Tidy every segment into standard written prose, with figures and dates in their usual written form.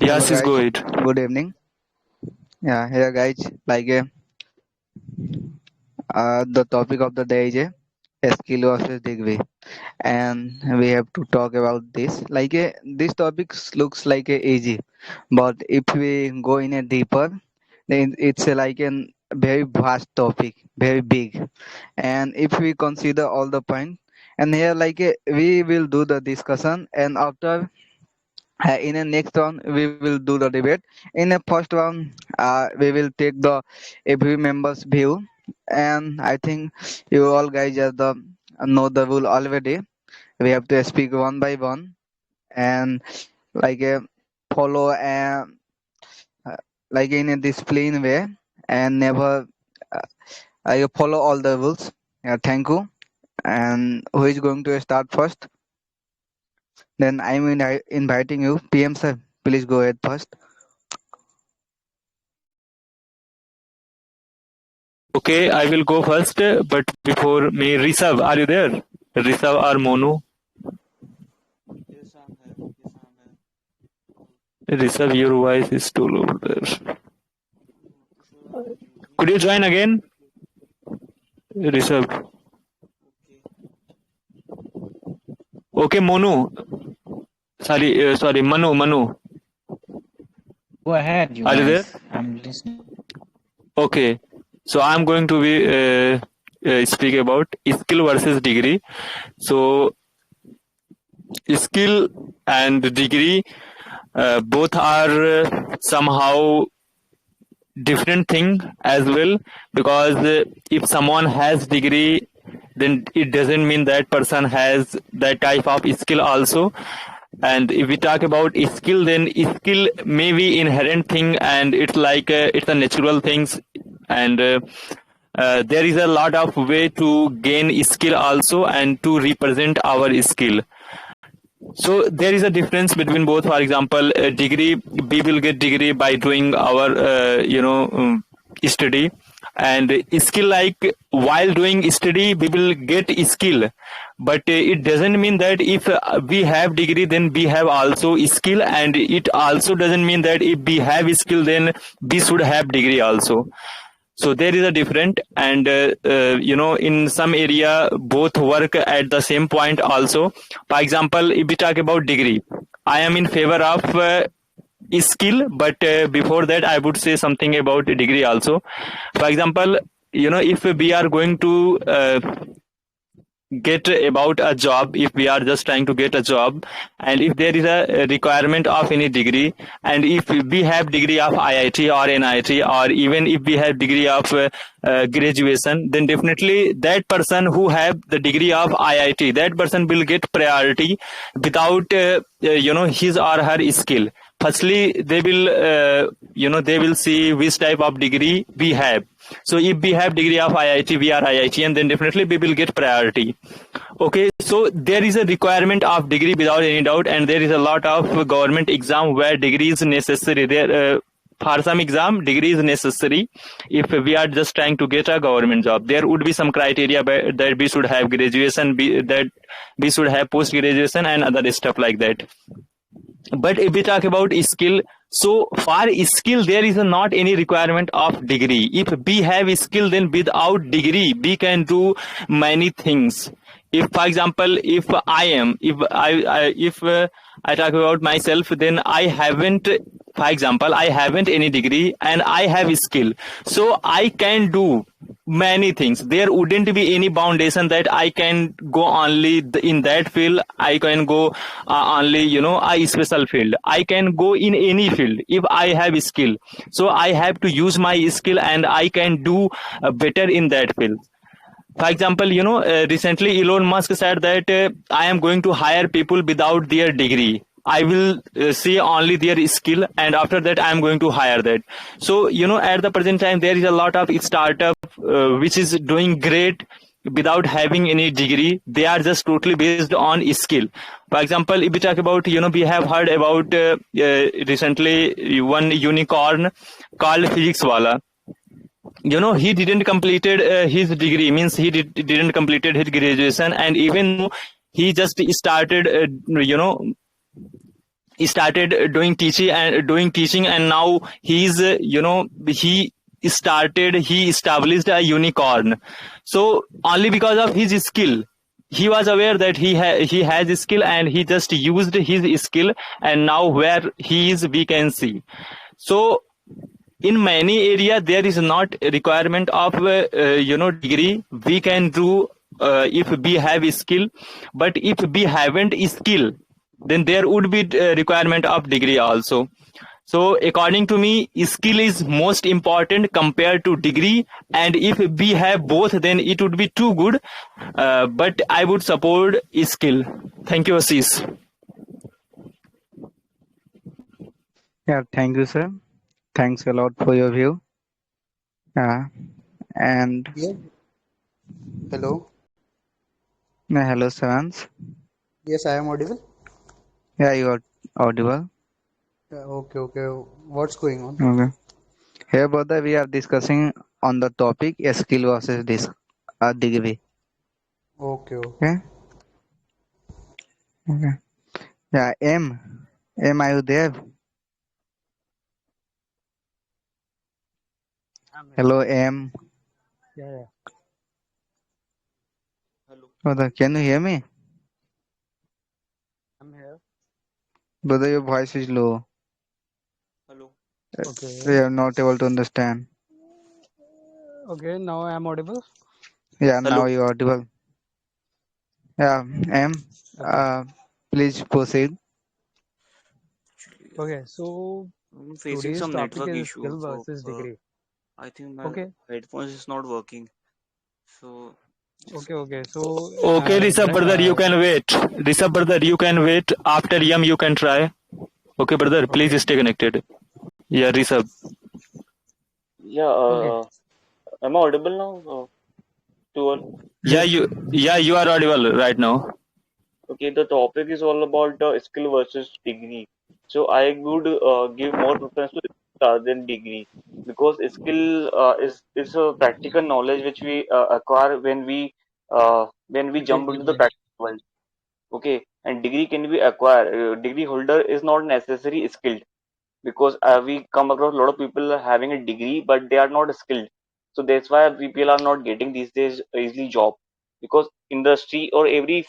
Hello Yes, is guys, go ahead. good evening. Yeah, here guys, the topic of the day is a skill versus degree, and we have to talk about this. This topic looks easy, but if we go in a deeper, then it's like a very vast topic, very big. And if we consider all the point, and here we will do the discussion, and after in the next round we will do the debate. In the first round we will take the every member's view, and I think you all guys are the know the rule already. We have to speak one by one, and like a follow uh, in a disciplined way, and never uh, follow all the rules. Yeah, thank you. And who is going to start first? Then inviting you, PM sir. Please go ahead first. Okay, I will go first, but before me, Risav, are you there? Risav or Monu? Risav, your voice is too low there. Could you join again? Risav. Okay, Monu. Sorry, Manu. Go ahead, you Are you there? guys. I'm listening. Okay, so I'm going to be speak about skill versus degree. So, skill and degree both are somehow different thing as well, because if someone has degree, then it doesn't mean that person has that type of skill also. And if we talk about skill, then skill may be inherent thing, and it's like it's a natural things. And there is a lot of way to gain skill also, and to represent our skill. So there is a difference between both. For example, a degree, we will get degree by doing our study, and skill, like while doing study we will get skill, but it doesn't mean that if we have degree then we have also skill, and it also doesn't mean that if we have skill then we should have degree also. So there is a different, and in some area both work at the same point also. For example, if we talk about degree, I am in favor of skill, but before that I would say something about degree also. For example, if we are going to get about a job, if we are just trying to get a job, and if there is a requirement of any degree, and if we have degree of IIT or NIT, or even if we have degree of graduation, then definitely that person who have the degree of IIT, that person will get priority without his or her skill. Firstly, they will see which type of degree we have. So if we have degree of IIT, we are IITian, then definitely we will get priority. Okay, so there is a requirement of degree without any doubt, and there is a lot of government exam where degree is necessary. There for some exam, degree is necessary. If we are just trying to get a government job, there would be some criteria that we should have graduation, that we should have post graduation, and other stuff like that. But if we talk about skill, so for skill there is not any requirement of degree. If we have skill, then without degree we can do many things. If, for example, if I talk about myself, then I haven't, for example, I haven't any degree and I have skill, so I can do many things. There wouldn't be any foundation that I can go only in that field. I can go only a special field. I can go in any field if I have skill. So I have to use my skill, and I can do better in that field. For example, recently Elon Musk said that I am going to hire people without their degree. I will see only their skill, and after that I am going to hire that. So at the present time there is a lot of startup which is doing great without having any degree. They are just totally based on skill. For example, if we talk about, we have heard about recently one unicorn called Physics Wala. He didn't completed his degree, means he didn't completed his graduation, and even he just started he started doing teaching, and now he's he he established a unicorn. So only because of his skill, he was aware that he has skill, and he just used his skill, and now where he is we can see. So in many area there is not a requirement of degree. We can do if we have skill, but if we haven't skill, then there would be requirement of degree also. So according to me, skill is most important compared to degree, and if we have both, then it would be too good. But I would support skill. Thank you, Assis. Yeah, thank you, sir. Thanks a lot for your view. Yeah, and Yes, hello. hello, Savans. Yes, I am audible. Yeah, you are audible. Okay, okay. What's going on? Okay. Here, brother, we are discussing on the topic skill versus degree. Okay, okay. Okay. Okay. Yeah, M, are you there? I'm here. Hello, M. Yeah, yeah. Hello. Brother, can you hear me? I'm here. Brother, your voice is low. Hello. We Okay. are not able to understand. Okay, now I'm audible. Yeah, now Hello. you are audible. Yeah, M. Okay. Please proceed. Actually, Okay, so I'm facing today's some topic network is issue, skill so versus degree. I think my Okay. headphones is not working. So just Okay. So Okay, Rishabh brother, you uh, can wait. Rishabh brother, you can wait. After Yam, you can try. Okay, brother, okay. please stay connected. Yeah, Rishabh. yeah, Okay. am I audible now? To all? Yes. Yeah, you are audible right now. Okay, the topic is all about skill versus degree. So I would give more preference to skill rather than degree, because skill is a practical knowledge which we acquire when we jump into the practical world. Okay, and degree can be acquired. Degree holder is not necessarily skilled, because we come across a lot of people having a degree but they are not skilled. So that's why people are not getting these days easily job, because industry or every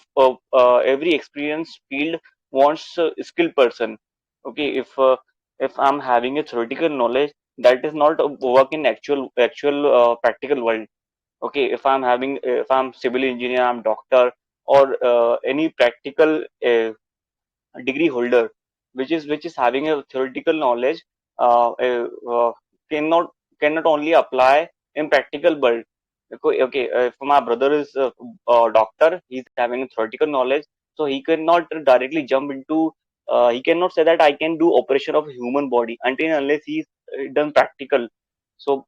experienced field wants a skilled person. Okay, if I'm having a theoretical knowledge, that is not a work in actual practical world. Okay, if I'm civil engineer, I'm doctor, or any practical degree holder which is having a theoretical knowledge, uh, cannot cannot only apply in practical world. Okay, if my brother is a doctor, he's having a theoretical knowledge, so he cannot directly jump into he cannot say that I can do operation of a human body until and unless he's done practical. So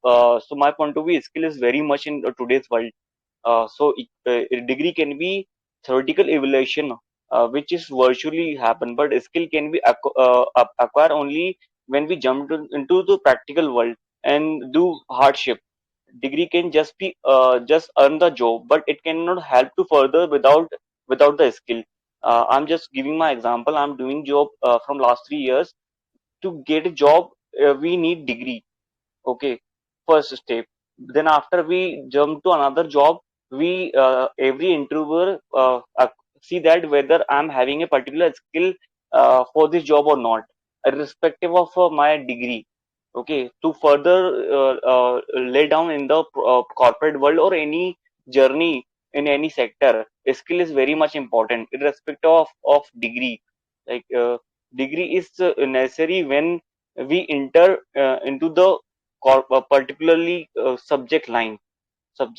my point of view, skill is very much in today's world. A degree can be theoretical evaluation, which is virtually happen, but skill can be acquired only when we jump into the practical world and do hardship. Degree can just be just earn the job, but it cannot help to further without the skill. I'm just giving my example. I'm doing job from last 3 years. To get a job, we need degree. Okay, first step. Then after we jump to another job, we every interviewer see that whether I'm having a particular skill for this job or not, irrespective of my degree. Okay, to further lay down in the corporate world or any journey in any sector, skill is very much important irrespective of degree. Like degree is necessary when we enter into the particularly subject line. So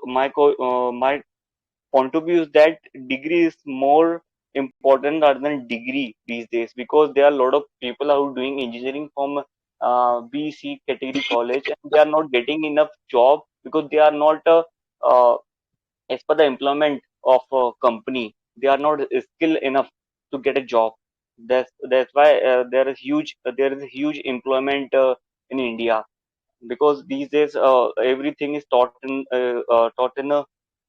my point of view is that degree is more important rather than degree these days, because there are a lot of people who are doing engineering from BC category college, and they are not getting enough job because they are not as per the employment of a company, they are not skilled enough to get a job. That's why there is a huge employment in India, because these days everything is taught in a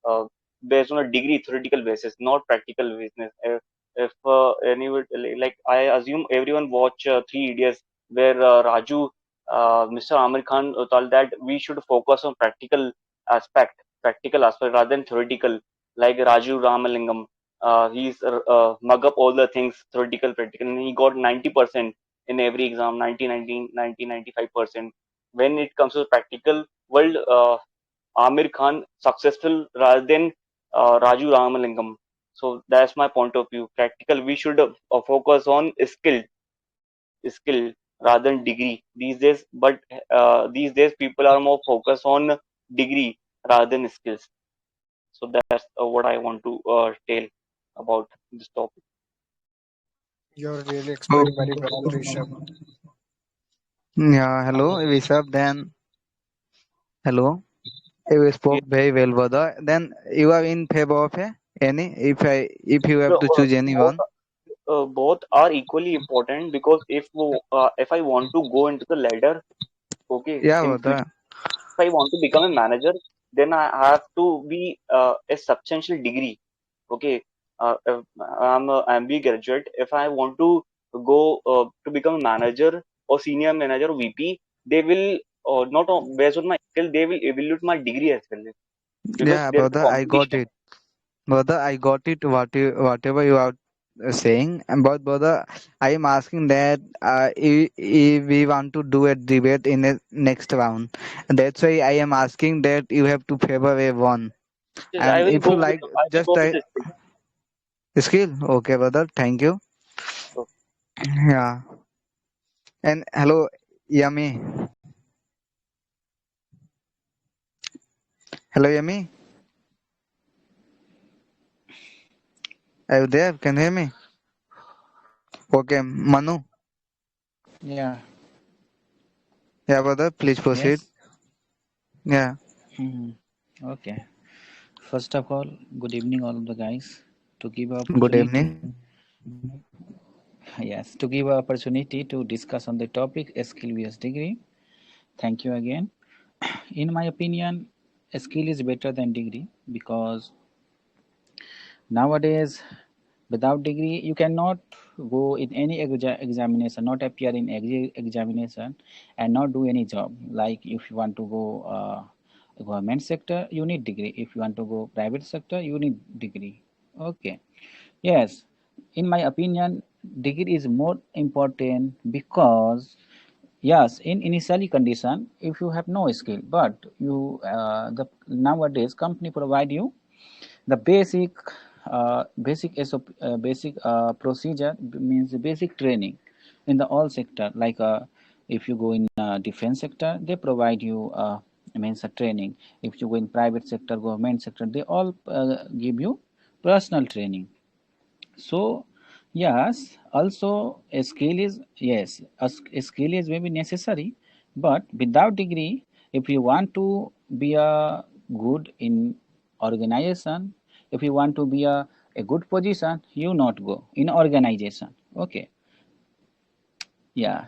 uh, based on a degree theoretical basis, not practical business. If any would like, I assume everyone watch Three Idiots, where Raju, Mr. Amir Khan told that we should focus on practical aspect rather than theoretical. Like Raju Ramalingam, he's mug up all the things theoretical, and he got 90% in every exam, 95%. When it comes to practical world, Amir Khan successful rather than Raju Ramalingam. So that's my point of view. Practical, we should focus on skill rather than degree these days. But these days, people are more focused on degree rather than skills. So that's what I want to tell about this topic. You're really Oh, explaining very well, Rishabh. yeah. Hello, Rishabh. Then hello. You Yeah. spoke very well, brother. Then you are in favor of any? If you have So, to choose both anyone, both are equally important, because if I want to go into the ladder, okay, yeah, in future, brother. if I want to become a manager, then I have to be a substantial degree. Okay, if I'm a MBA graduate. If I want to go to become a manager or senior manager or VP, they will not based on my skill, they will evaluate my degree as well, because Yeah, there is a brother. I got competition. it. Brother, I got it. Whatever you are saying, but brother, I am asking that if we want to do a debate in the next round, that's why I am asking that you have to favor a one. Yes, And if you like, I will just go with a the skill. skill. Okay, brother. Thank you. So, Yeah. And hello, Yummy. Hello, Yummy. Are you there? Can you hear me? Okay, Manu. Yeah, Yeah, brother. Please proceed. yes. Yeah. Mhm. Okay. First of all, good evening, all of the guys. To give Good opportunity, evening. yes, to give opportunity to discuss on the topic skill vs degree. Thank you again. In my opinion, a skill is better than degree because nowadays, without degree, you cannot go in any examination, not appear in examination, and not do any job. Like if you want to go government sector, you need degree. If you want to go private sector, you need degree. Okay. Yes. In my opinion, degree is more important because yes, in initially condition, if you have no skill, but you the nowadays company provide you the basic procedure means the basic training in the all sector. Like if you go in defense sector, they provide you means a training. If you go in private sector, government sector, they all give you personal training. So yes, also a skill is yes, a skill is maybe necessary, but without degree, if you want to be a good in organization, if you want to be a good position, you not go in organization. Okay, yeah.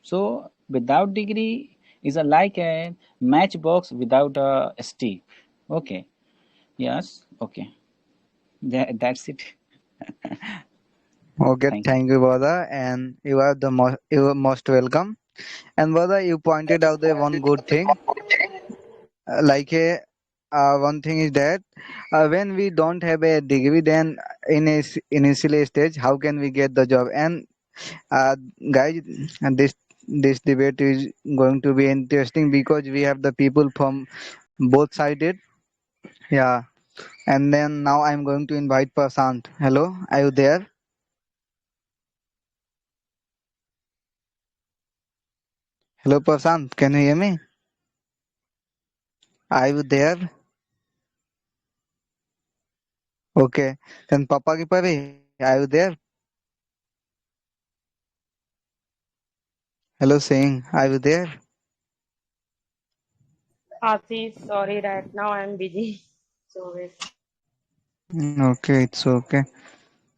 So without degree is a like a matchbox without a stick. Okay, yes, okay. That's it. Okay, Thank you. thank you, brother. And you are most welcome. And brother, you pointed out the one good thing. Like a one thing is that when we don't have a degree, then in a initial stage, how can we get the job? And uh, guys, and this debate is going to be interesting because we have the people from both sided. Yeah. And then now I'm going to invite Prasant. Hello, are you there? Hello, Prasant. Can you hear me? Are you there? Okay. Then Papa ki pari, are you there? Hello, Singh. Are you there? Asif, sorry, right now I'm busy. So yes. Okay, it's okay.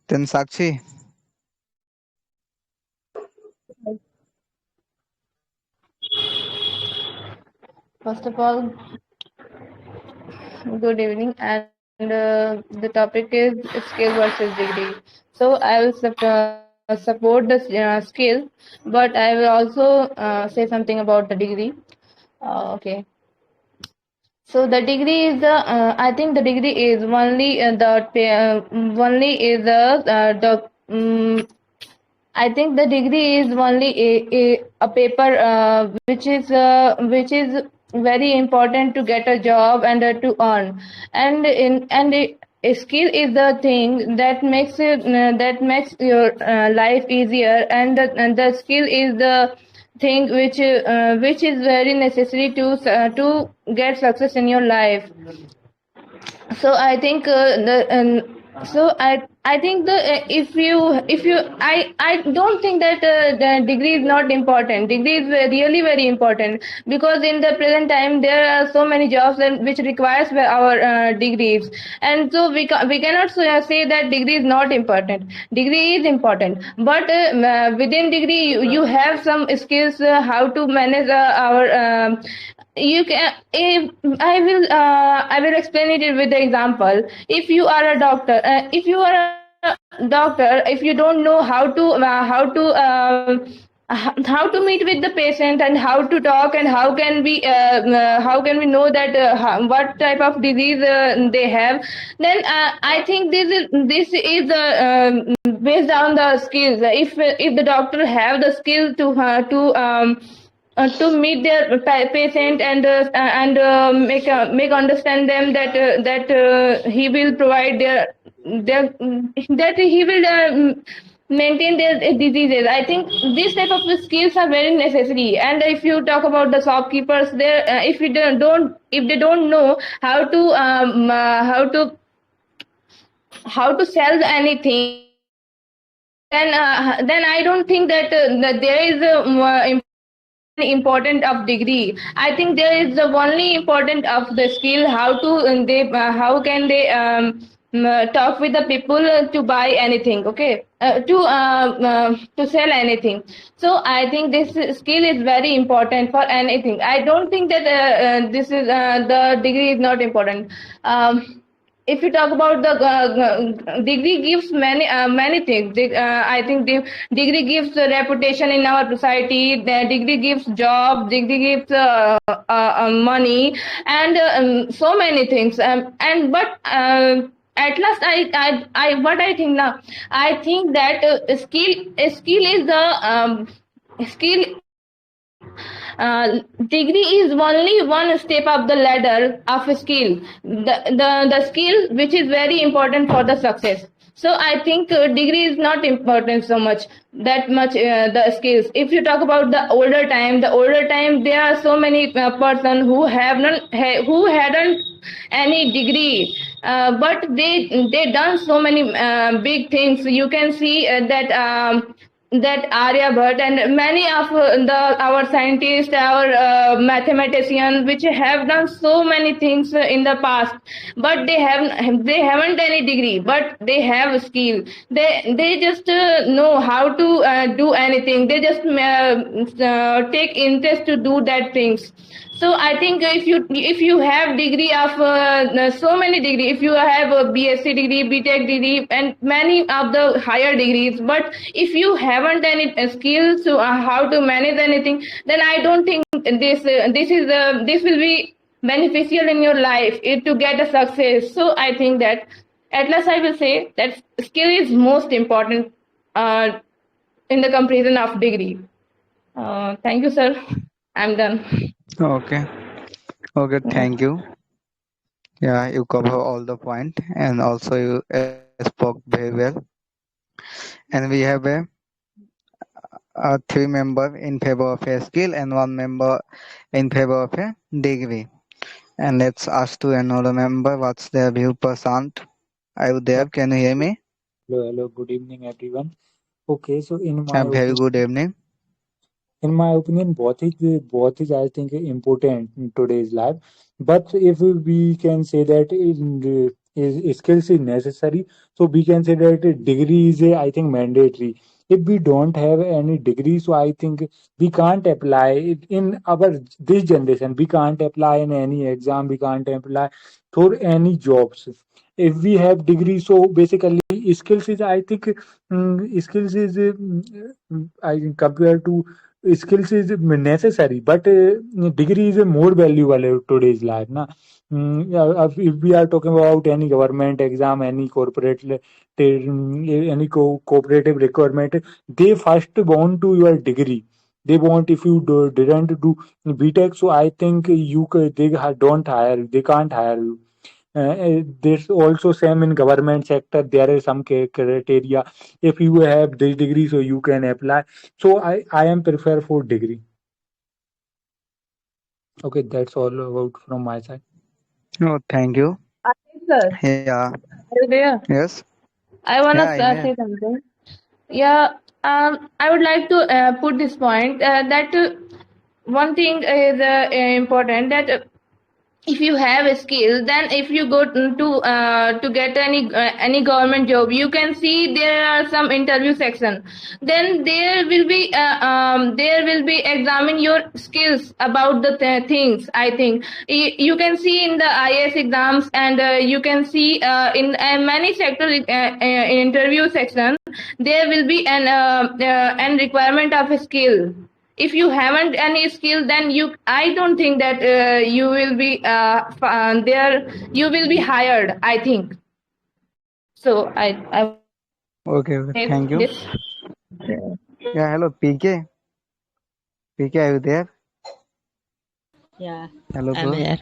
Then Sakshi. First of all, good evening and the topic is skill versus degree. So I will support the skill, but I will also say something about the degree. Okay. So the degree is the I think the degree is only is the I think the degree is only a paper which is very important to get a job and to earn, a skill is the thing that makes your life easier, and the skill is the thing which is very necessary to get success in your life. So I think I think the if you I don't think that the degree is not important. Degree is really very important, because in the present time there are so many jobs and which requires our degrees, and so we cannot say that degree is not important. Degree is important, but within degree you have some skills how to manage our you can if I will explain it with the example. If you are a doctor, if you are a doctor, if you don't know how to meet with the patient and how to talk, and how can we know that what type of disease they have, then I think this is based on the skills. If the doctor have the skill to meet their patient, and make understand them that he will provide their that he will maintain their diseases. I think these type of skills are very necessary. And if you talk about the shopkeepers, there if you don't if they don't know how to sell anything, then I don't think that there is important of degree. I think there is the only important of the skill, how to they how can they talk with the people to buy anything, okay, to sell anything. So I think this skill is very important for anything. I don't think that this is the degree is not important. If you talk about the degree gives many things. I think the degree gives reputation in our society. The degree gives job. Degree gives money, and so many things. And but at last, what I think now, I think that skill is the skill degree is only one step up the ladder of a skill, the skill which is very important for the success. So I think degree is not important so much, that much the skills. If you talk about the older time, there are so many person who have not who hadn't any degree, but they done so many big things. You can see that Aryabhat and many of our scientists, our mathematicians, which have done so many things in the past, but they haven't any degree, but they have skill. They just know how to do anything. They just take interest to do that things. So I think if you have degree of so many degree, if you have a BSc degree, BTech degree, and many of the higher degrees, but if you haven't any skills to how to manage anything, then I don't think this will be beneficial in your life to get a success. So I think that at last I will say that skill is most important in the comparison of degree. Thank you, sir. I'm done. Okay. Okay. Thank you. Yeah, you cover all the point, and also you spoke very well. And we have a three member in favor of a skill and one member in favor of a degree. And let's ask to another member what's their view. Prashant, are you there? Can you hear me? Hello, good evening, everyone. Okay, so A very good evening. in my opinion, both is I think important in today's life. But if we can say that skills is necessary, so we can say that a degree is I think mandatory. If we don't have any degree, so I think we can't apply it in our this generation. We can't apply in any exam. We can't apply for any jobs. if we have degree, so basically skills is, I think, skills is I compared to skills is necessary, but degree is more valuable in today's life. Na? Yeah, if we are talking about any government exam, any corporate, any cooperative requirement, they first want to your degree. They want, if you didn't do BTech, so I think don't hire, they can't hire you. There's also same in government sector. There is some criteria. If you have this degree, so you can apply. So I am prefer for degree. Okay, that's all about from my side. Oh, thank you. Ashish sir, Yeah. are you there? Yes. I Yeah, wanna I'm here. say something. Yeah, I would like to put this point that one thing is important, that if you have a skill, then if you go to get any government job, you can see there are some interview section. Then there will be examine your skills about the things. I think you can see in the IAS exams, and you can see in many sectors interview section, there will be an requirement of a skill. If you haven't any skill, then I don't think that you will be there, you will be hired, I think. So I want to Okay, okay. say Thank you. this. Yeah, hello, PK. PK, are you there? Yeah, Hello, I'm bro. here.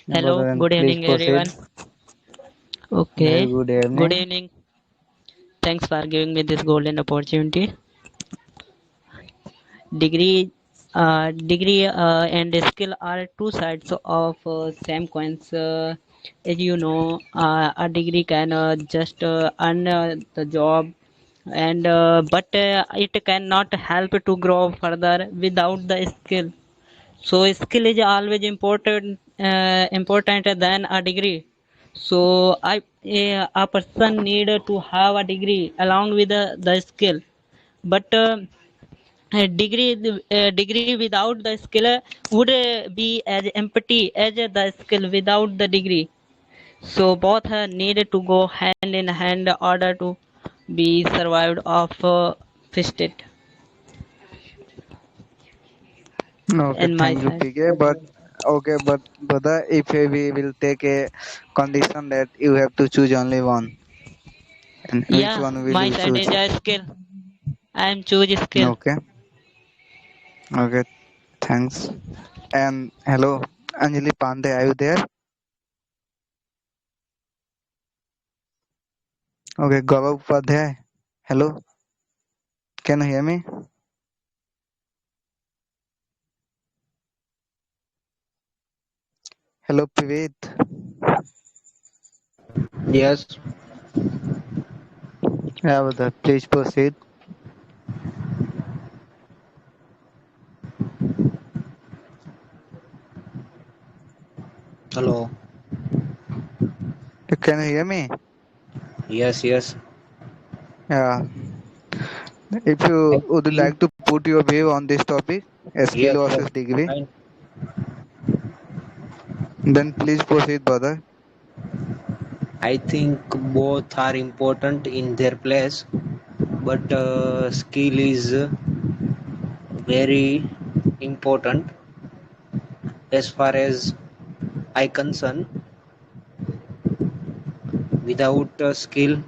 Yeah, brother, Hello, then good please evening, proceed. everyone. Very Okay, good good evening. evening. Thanks for giving me this golden opportunity. Degree, degree and skill are two sides of same coins. As you know, a degree can just earn the job, and but it cannot help to grow further without the skill. So skill is always important than a degree. So a person need to have a degree along with the skill, but degree without the skill would be as empty as the skill without the degree. So both need to go hand in hand in order to be survived of fisted Okay, in my thank you, side. PK. But okay, but brother, if we will take a condition that you have to choose only one, and which Yeah, one will my you side choose? is a skill. I am choose skill. Okay, okay, thanks. And hello, Anjali Pandey, are you there? Okay, Gaurav Upadhyay, hello, can you hear me? Hello, Privet. Yes, Yeah, brother, please proceed. hello. Can you hear me? Yes, yes. Yeah. If I you would think like to put your view on this topic, a yes, skill yes. versus degree, I, then please proceed, brother. I think both are important in their place, but skill is very important as far as I concern. Without a skill,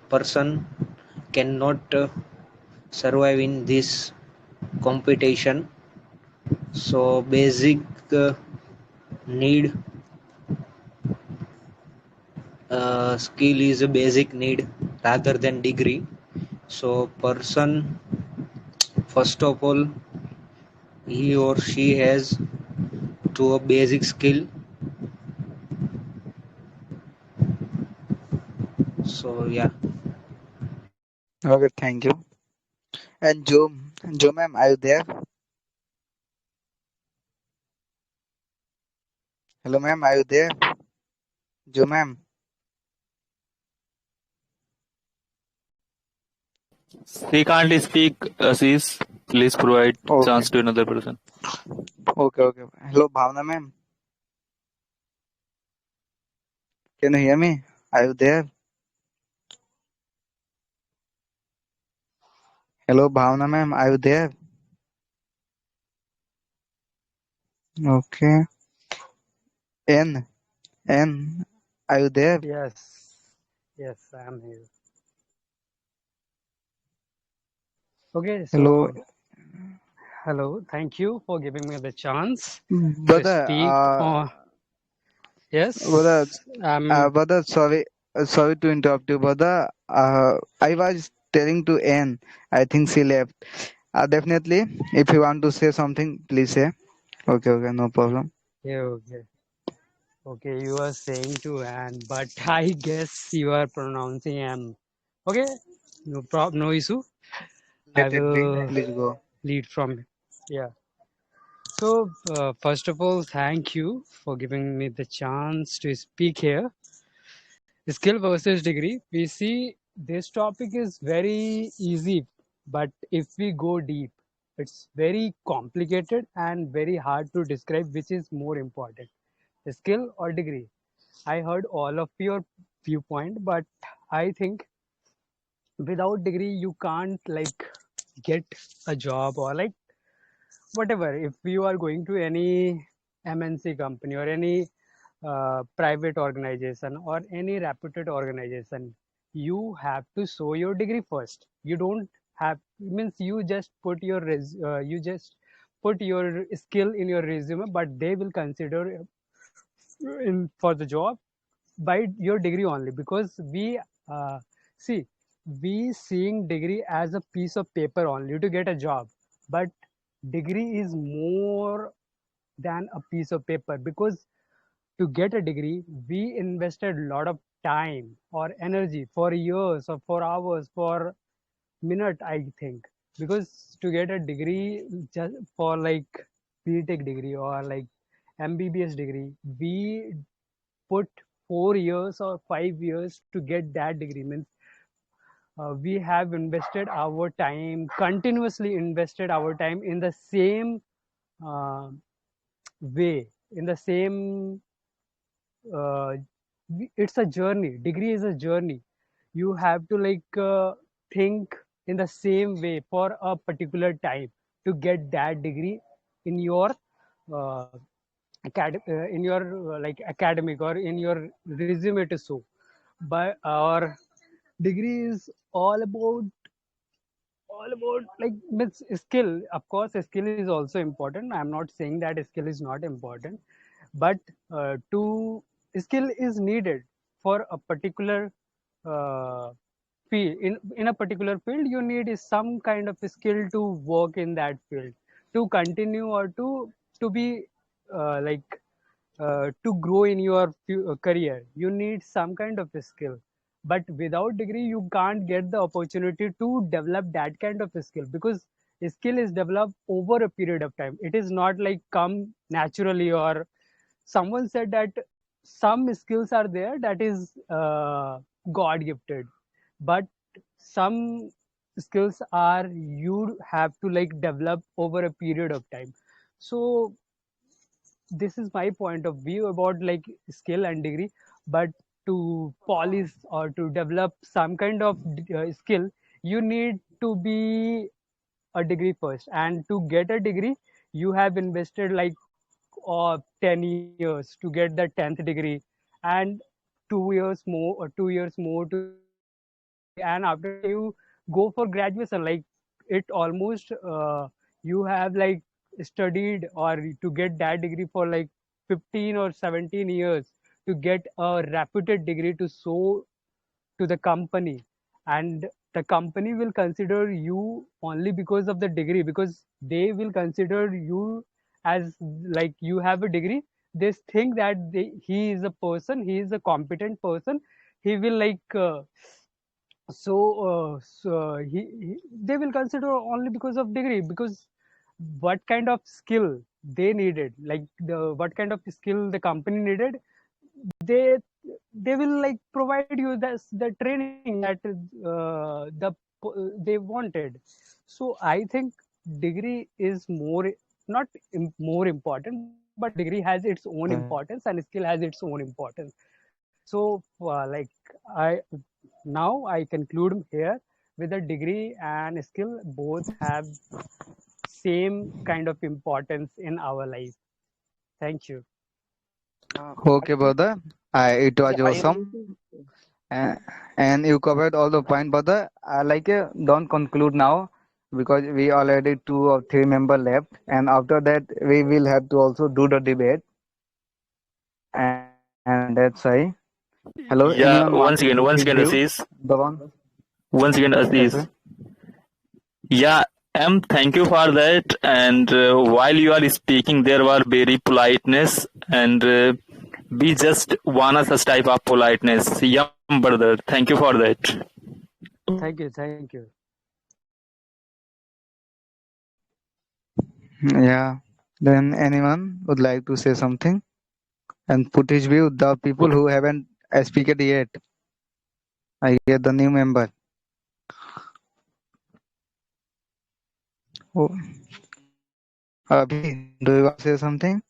person cannot survive in this competition. So basic need, skill is a basic need rather than degree. So person, first of all, he or she has to a basic skill. So yeah. Okay, thank you. And Joe ma'am, are you there? Hello ma'am, are you there? Joe ma'am. He can't speak, Ashish. Please provide Okay, chance to another person. okay, okay. Hello Bhavna ma'am. Can you hear me? Are you there? Hello, Bhavna ma'am. Are you there? Okay. N. N. Are you there? Yes, yes, I am here. Okay, Hello, so hello, thank you for giving me the chance to brother. speak. Brother. Yes, I'm Brother. Sorry. Sorry to interrupt you, brother. I was telling to N. I think she left. Definitely. If you want to say something, please say. Okay. Okay. No problem. yeah, okay. Okay, you are saying to and, but I guess you are pronouncing M. Okay, no issue. I Let it be. will Please go. lead from yeah. So first of all, thank you for giving me the chance to speak here. Skill versus degree. We see this topic is very easy, but if we go deep, it's very complicated and very hard to describe which is more important, skill or degree. I heard all of your viewpoint, but I think without degree you can't like get a job or like whatever. If you are going to any MNC company or any private organization or any reputed organization, you have to show your degree first. You don't have means you just put your you just put your skill in your resume, but they will consider in for the job by your degree only, because we see we seeing degree as a piece of paper only to get a job, but degree is more than a piece of paper, because to get a degree we invested a lot of time or energy for years or for hours for minute, I think, because to get a degree just for like BTech degree or like MBBS degree, we put 4 years or 5 years to get that degree. Means we have invested our time, continuously invested our time in the same uh, way, in the same uh, it's a journey. Degree is a journey. You have to like think in the same way for a particular time to get that degree in your uh, in your like academic or in your resume to show. But our degree is all about like means skill. Of course skill is also important. I'm not saying that skill is not important, but to skill is needed for a particular uh, field. In a particular field you need is some kind of skill to work in that field, to continue or to be like to grow in your career. You need some kind of a skill, but without degree you can't get the opportunity to develop that kind of a skill, because a skill is developed over a period of time. It is not like come naturally. Or someone said that some skills are there that is god gifted, but some skills are you have to like develop over a period of time. So this is my point of view about like skill and degree. But to polish or to develop some kind of skill, you need to be a degree first, and to get a degree you have invested like 10 years to get the 10th degree, and 2 years more or 2 years more to get the 11th degree, and after that you go for graduation. Like it almost you have like studied or to get that degree for like 15 or 17 years to get a reputed degree to show to the company. And the company will consider you only because of the degree, because they will consider you as like you have a degree. They think that he is a person, he is a competent person. He will like they will consider only because of degree, because what kind of skill they needed, like the what kind of skill the company needed, they they will like provide you the training that they wanted. So I think degree is more not more important, but degree has its own importance and skill has its own importance. So, like I now I conclude here with a degree and skill both have same kind of importance in our life. Thank you. Okay, brother. It was awesome. Uh, and you covered all the point, brother. Don't conclude now because we already 2 or 3 members left, and after that we will have to also do the debate, and that's why. Hello, anyone Yeah, wanted to his once view? again, Assis. The one, Once again, yes, sir. Assis. Yeah, thank you for that. And while you are speaking, there were very politeness, and we just wanna such type of politeness. Yum, brother. Thank you for that. Thank you. Thank you. Yeah. Then anyone would like to say something and put his view? The people who haven't speak it yet. I get the new member. Oh, Abhi, do you want to say something?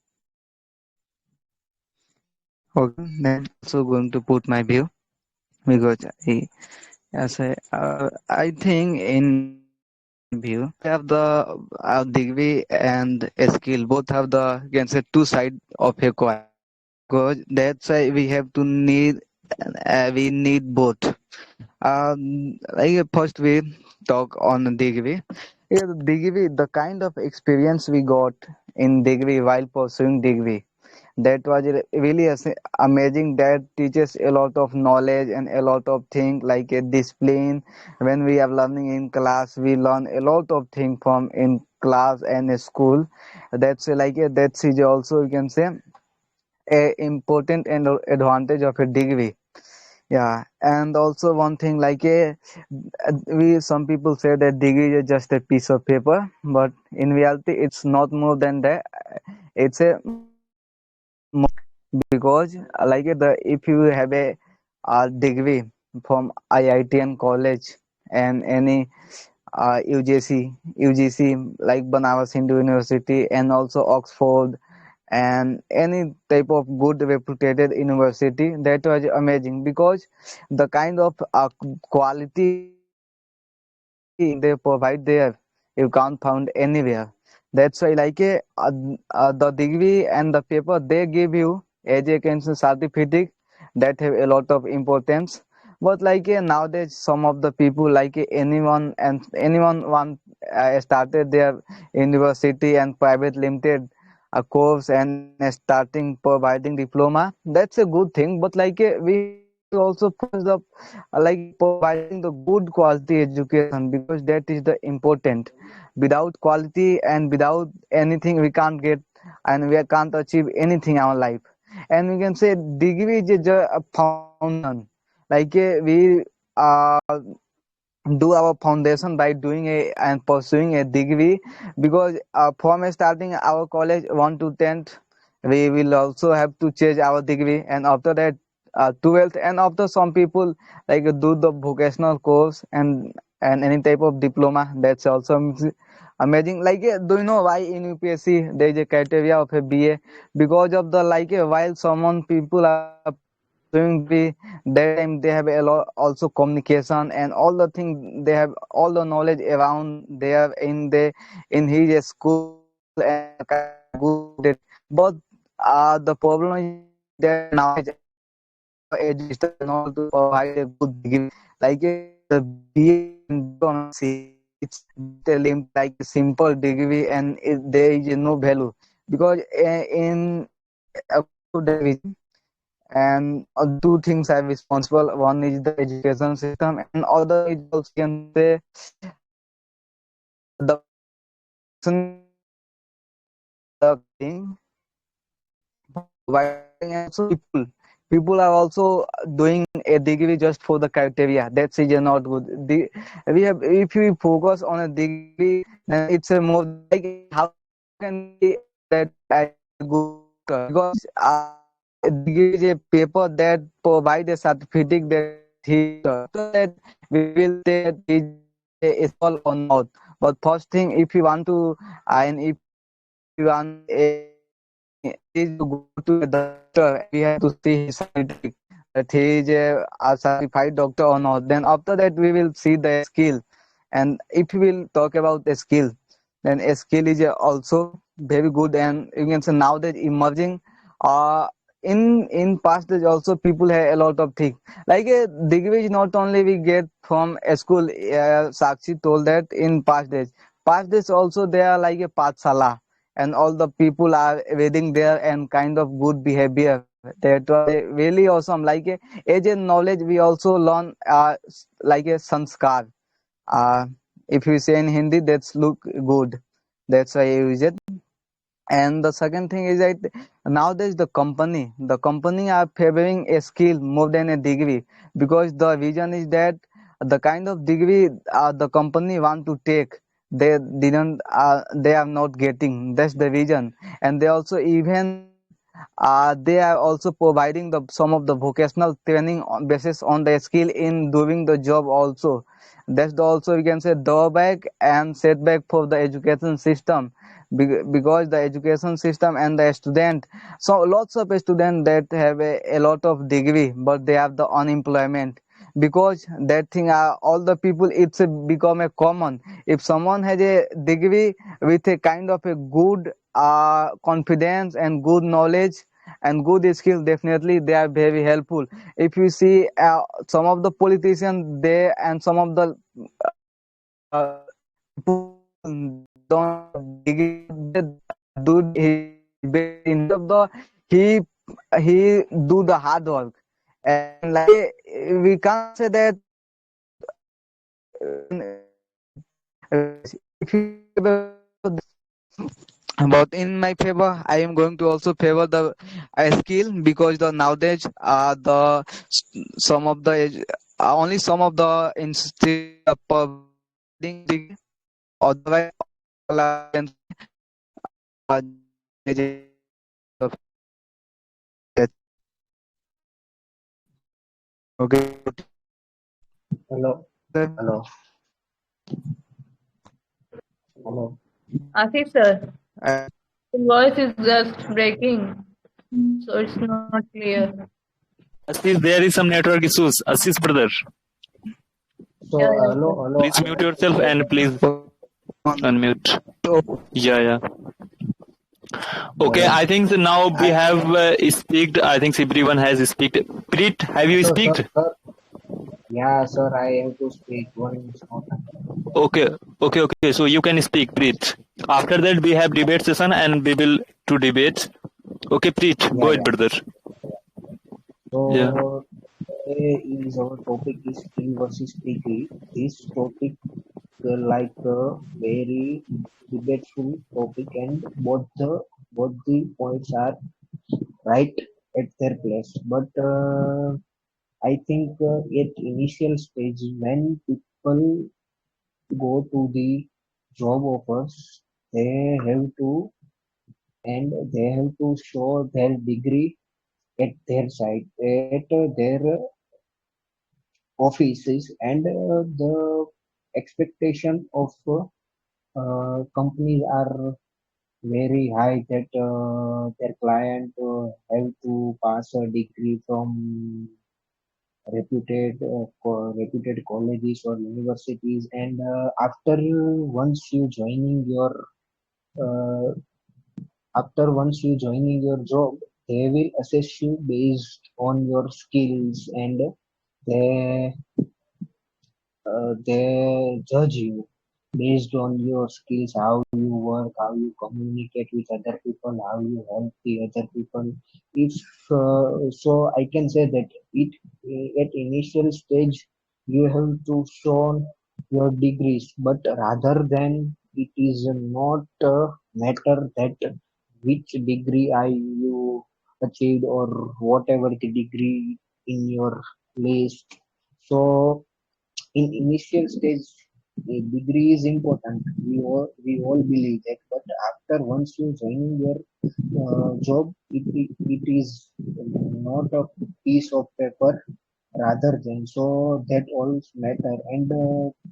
Okay, then also going to put my view because I think in my view both have the degree and a skill. Both have the you can say two side of a coin because that's why we need both. First we talk on degree. Yeah, the degree, the kind of experience we got in degree while pursuing degree, that was really amazing. That teaches a lot of knowledge and a lot of things like a discipline. When we are learning in class, we learn a lot of things from in class and school. That's that is also you can say a important and advantage of a degree. Yeah, and also one thing we some people say that degree is just a piece of paper, but in reality it's not more than that. It's a because if you have a degree from IIT and college and any UGC like Banaras Hindu University and also Oxford and any type of good reputed university, that was amazing because the kind of quality they provide there you can't found anywhere. That's why the degree and the paper they give you as a kind of certificate that have a lot of importance. But nowadays some of the people anyone want started their university and private limited a course and starting providing diploma. That's a good thing, but we have to also focus the providing the good quality education because that is the important. Without quality and without anything we can't get and we can't achieve anything in our life. And we can say degree is just a foundation. We do our foundation by doing a and pursuing a degree because from starting our college 1 to 10th we will also have to change our degree, and after that 12th, and after some people do the vocational course and any type of diploma. That's also amazing. Do you know why in UPSC there is a criteria of a BA? Because of the while someone people are pursuing degree, that time they have a lot also communication and all the things. They have all the knowledge around there in his school and kind of good reputed. But the problem is that nowadays our education system is not to provide a good degree. The BA and BCom, it's just a limited a simple degree, and there is no value because in according to that vision, and two things are responsible. One is the education system, and other is also you can say the person is the thing for providing, and also people are also doing a degree just for the criteria. That's is not good. We have if we focus on a degree, then it's a more how can we that I am a good doctor because a degree is a paper that provide a certificate that he is a doctor. After that we will say that he is a small or not. But first thing, if you want to and if you want a is to go to a doctor and we have to see his certificate. that he is a certified doctor or not. Then after that we will see the skill. And if we will talk about the skill, then a skill is also very good, and you can say nowadays emerging. uh in past days also people have a lot of things, like a degree is not only we get from a school. Sakshi told that in past days also they are like a pathsala, and all the people are reading there and kind of good behavior. That was really awesome. Like a age and knowledge we also learn like a sanskar. uh, if you say in Hindi, that's look good. That's why I use it. And the second thing is that nowadays the company are favoring a skill more than a degree, because the reason is that the kind of degree the company want to take, they are not getting. That's the reason. And they also even they are also providing some of the vocational training on basis on the skill in doing the job also. That's the also we can say drawback and setback for the education system. Because the education system and the student, so lots of students that have a lot of degree but they have the unemployment, because that thing all the people it's become a common. If someone has a degree with a kind of a good confidence and good knowledge and good skill, definitely they are very helpful. If you see some of the politicians they and some of the people they don't have degree, but they do his best. Instead of the he he do the hard work. And like we can't say that if you favor but in my favor I am going to also favor the skill, because the nowadays some of the only some of the institute are providing a degree. Otherwise all are, you can say, okay. Hello, hello, hello. Asif sir, Uh, your voice is just breaking, so it's not clear. Assis, there is some network issues. Assis, brother, So, Yeah, yeah, hello, sir. hello. please mute yourself and please unmute. Yeah, yeah. Okay, Hello. I think now we have speaked. I think everyone has speaked. Preet, have you speaked? Sir. Yeah, sir, I have to speak one more time. Okay, okay. So you can speak, Preet. After that, we have debate session and we will do debate. Okay, Preet, Yeah, go ahead, yeah. brother. Yeah. So, today is our topic is skill versus degree. This topic like a very debateful topic, and both the points are right at their place. But I think at initial stage when people go to the job offers, they have to they have to show their degree at their side, at their offices, and the expectation of companies are very high that their client have to pass a degree from reputed colleges or universities, and uh, once you joining your job, they will assess you based on your skills, and they they judge you based on your skills, how you work, how you communicate with other people, how you help the other people. If so, I can say that it at initial stage you have to show your degrees, but rather than it is not a matter that which degree I you achieved or whatever the degree in your list. So in initial stage a degree is important, we all believe that, but after once you join your job, it is not a piece of paper rather than, so that all matter, and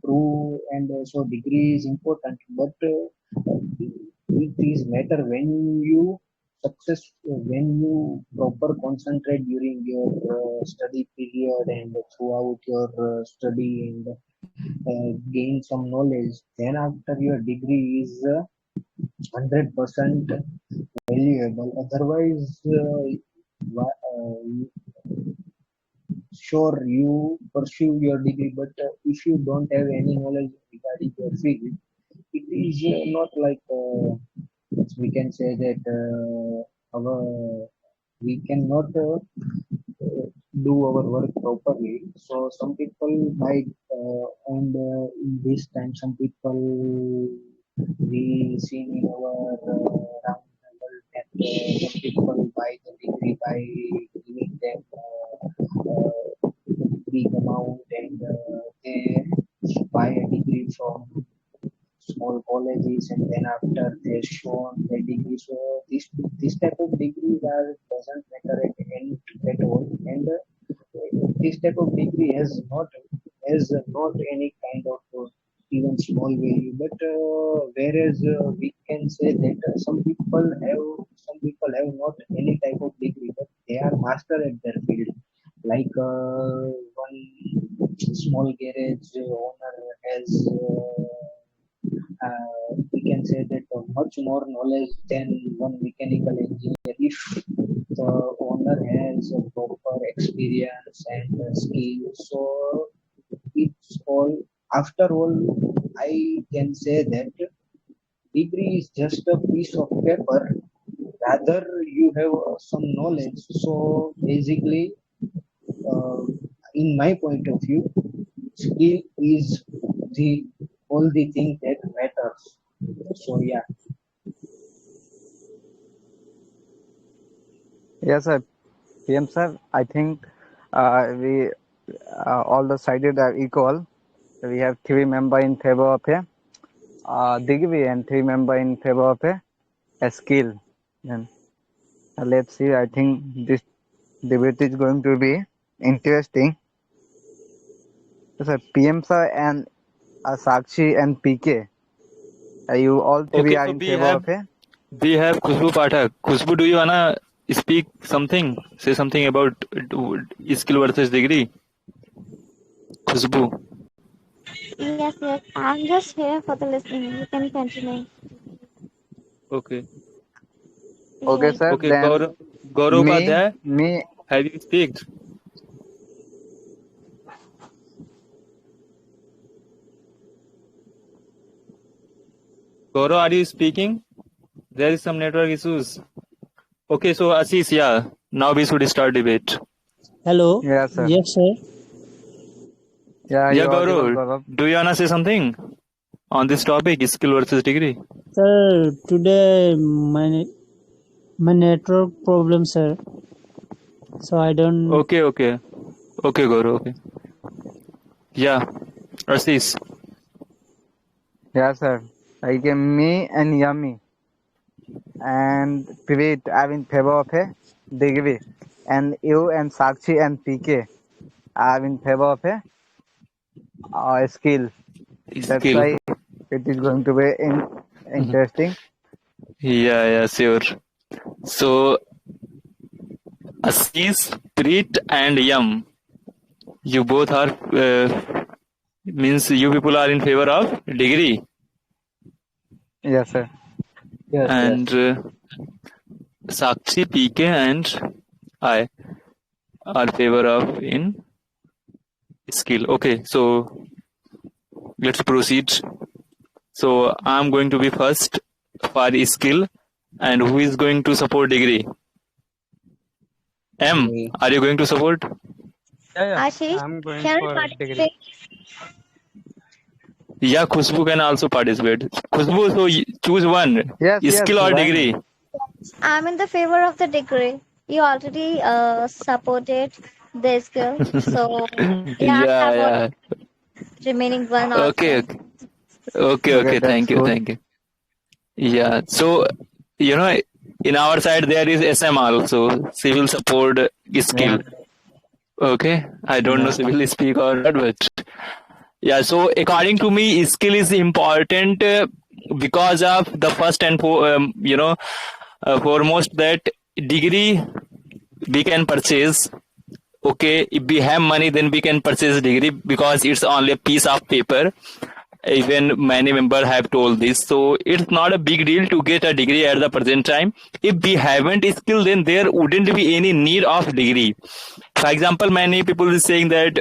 true, and so degree is important, but it is matter when you success when you proper concentrate during your study period and throughout your study and gain some knowledge. Then after your degree is 100% valuable. Otherwise, sure you pursue your degree, but if you don't have any knowledge regarding your field, it is not like we can say that our we cannot do our work properly. So some people might and in this time some people we see in our around the world that some people buy the degree by giving them big amount and they buy a degree from small colleges and then after they show on their degree. So this type of degrees are doesn't matter at any at all, and this type of degree has not any kind of even small value. But whereas we can say that some people have not any type of degree, but they are master at their field. Like one small garage owner has. We can say that much more knowledge than one mechanical engineer if the owner has a proper experience and skill. So it's all after all I can say that degree is just a piece of paper, rather you have some knowledge. So basically uh, in my point of view, skill is the only thing that matters. So yeah. Yes, sir. PM sir, I think we all the sided are equal. We have three member in favor of a degree and three member in favor of a skill. And let's see. I think this debate is going to be interesting. Yes, sir. PM sir and Sakshi and PK. You all three Okay, are so in favor of a. we have Khushbu Pathak. Khushbu, do you wanna speak something? Say something about skill versus degree. Khushbu. Yes, yes. I'm just here for the listening. You can continue. Okay. Okay, Yes. sir. Okay, Then Gaurav Upadhyay, me. have you speak? Gaurav, are you speaking? There is some network issues. Okay, so Ashish, yeah. Now we should start debate. Hello. Yes, sir. Yes, sir. Yeah, Yeah, you audible, Gaurav, Gaurav. do you wanna say something on this topic, skill versus degree? Sir, today my network problem, sir. So I don't. Okay, Gaurav. Okay. Yeah, Ashish. Yes, sir. Like me and Yummy and Pivit are in favor of a degree, and you and Sakshi and PK are in favor of a skill. That's Skill. why it is going to be interesting. Yeah, sure. So Ashish, Preet, and Yam, you both are means you people are in favor of degree, Yes, sir. Yes, and yes. Sakshi, PK, and I are favor of in skill. Okay, so let's proceed. So I'm going to be first for skill, and who is going to support degree? M, Me. are you going to support? Yeah. Ashish, I'm going can I for degree. participate? Yeah, Khushbu can also participate. Khushbu, so choose one, Yes, skill or why degree. not? I'm in the favor of the degree. You already supported the skill. So, yeah, I have Yeah. already remaining one Okay, option. Okay, okay. that's Thank you, good. thank you. Yeah. So, you know, in our side there is SM also, civil support Yeah, skill. Okay. I don't know yeah, civil speak or not, but yeah. So according to me, skill is important because of the first and foremost that degree we can purchase. Okay, if we have money, then we can purchase degree because it's only a piece of paper. Even many members have told this, so it's not a big deal to get a degree at the present time. If we haven't skill, then there wouldn't be any need of degree. For example, many people is saying that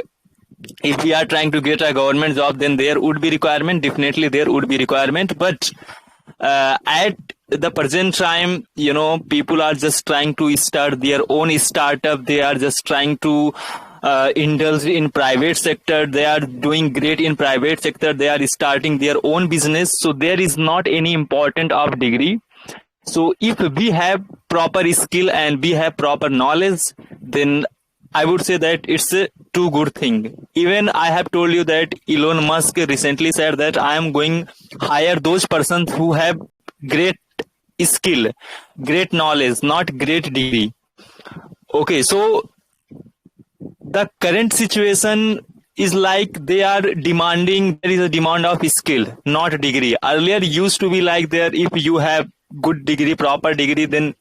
if we are trying to get a government job, then there would be requirement. Definitely there would be requirement, but at the present time, people are just trying to start their own startup. They are just trying to indulge in private sector. They are doing great in private sector. They are starting their own business, so there is not any important of degree. So if we have proper skill and we have proper knowledge, then I would say that it's a too good thing. Even I have told you that Elon Musk recently said that I am going hire those persons who have great skill, great knowledge, not great degree. Okay, so the current situation is like they are demanding, there is a demand of skill, not degree. Earlier used to be like there, if you have good degree, proper degree, then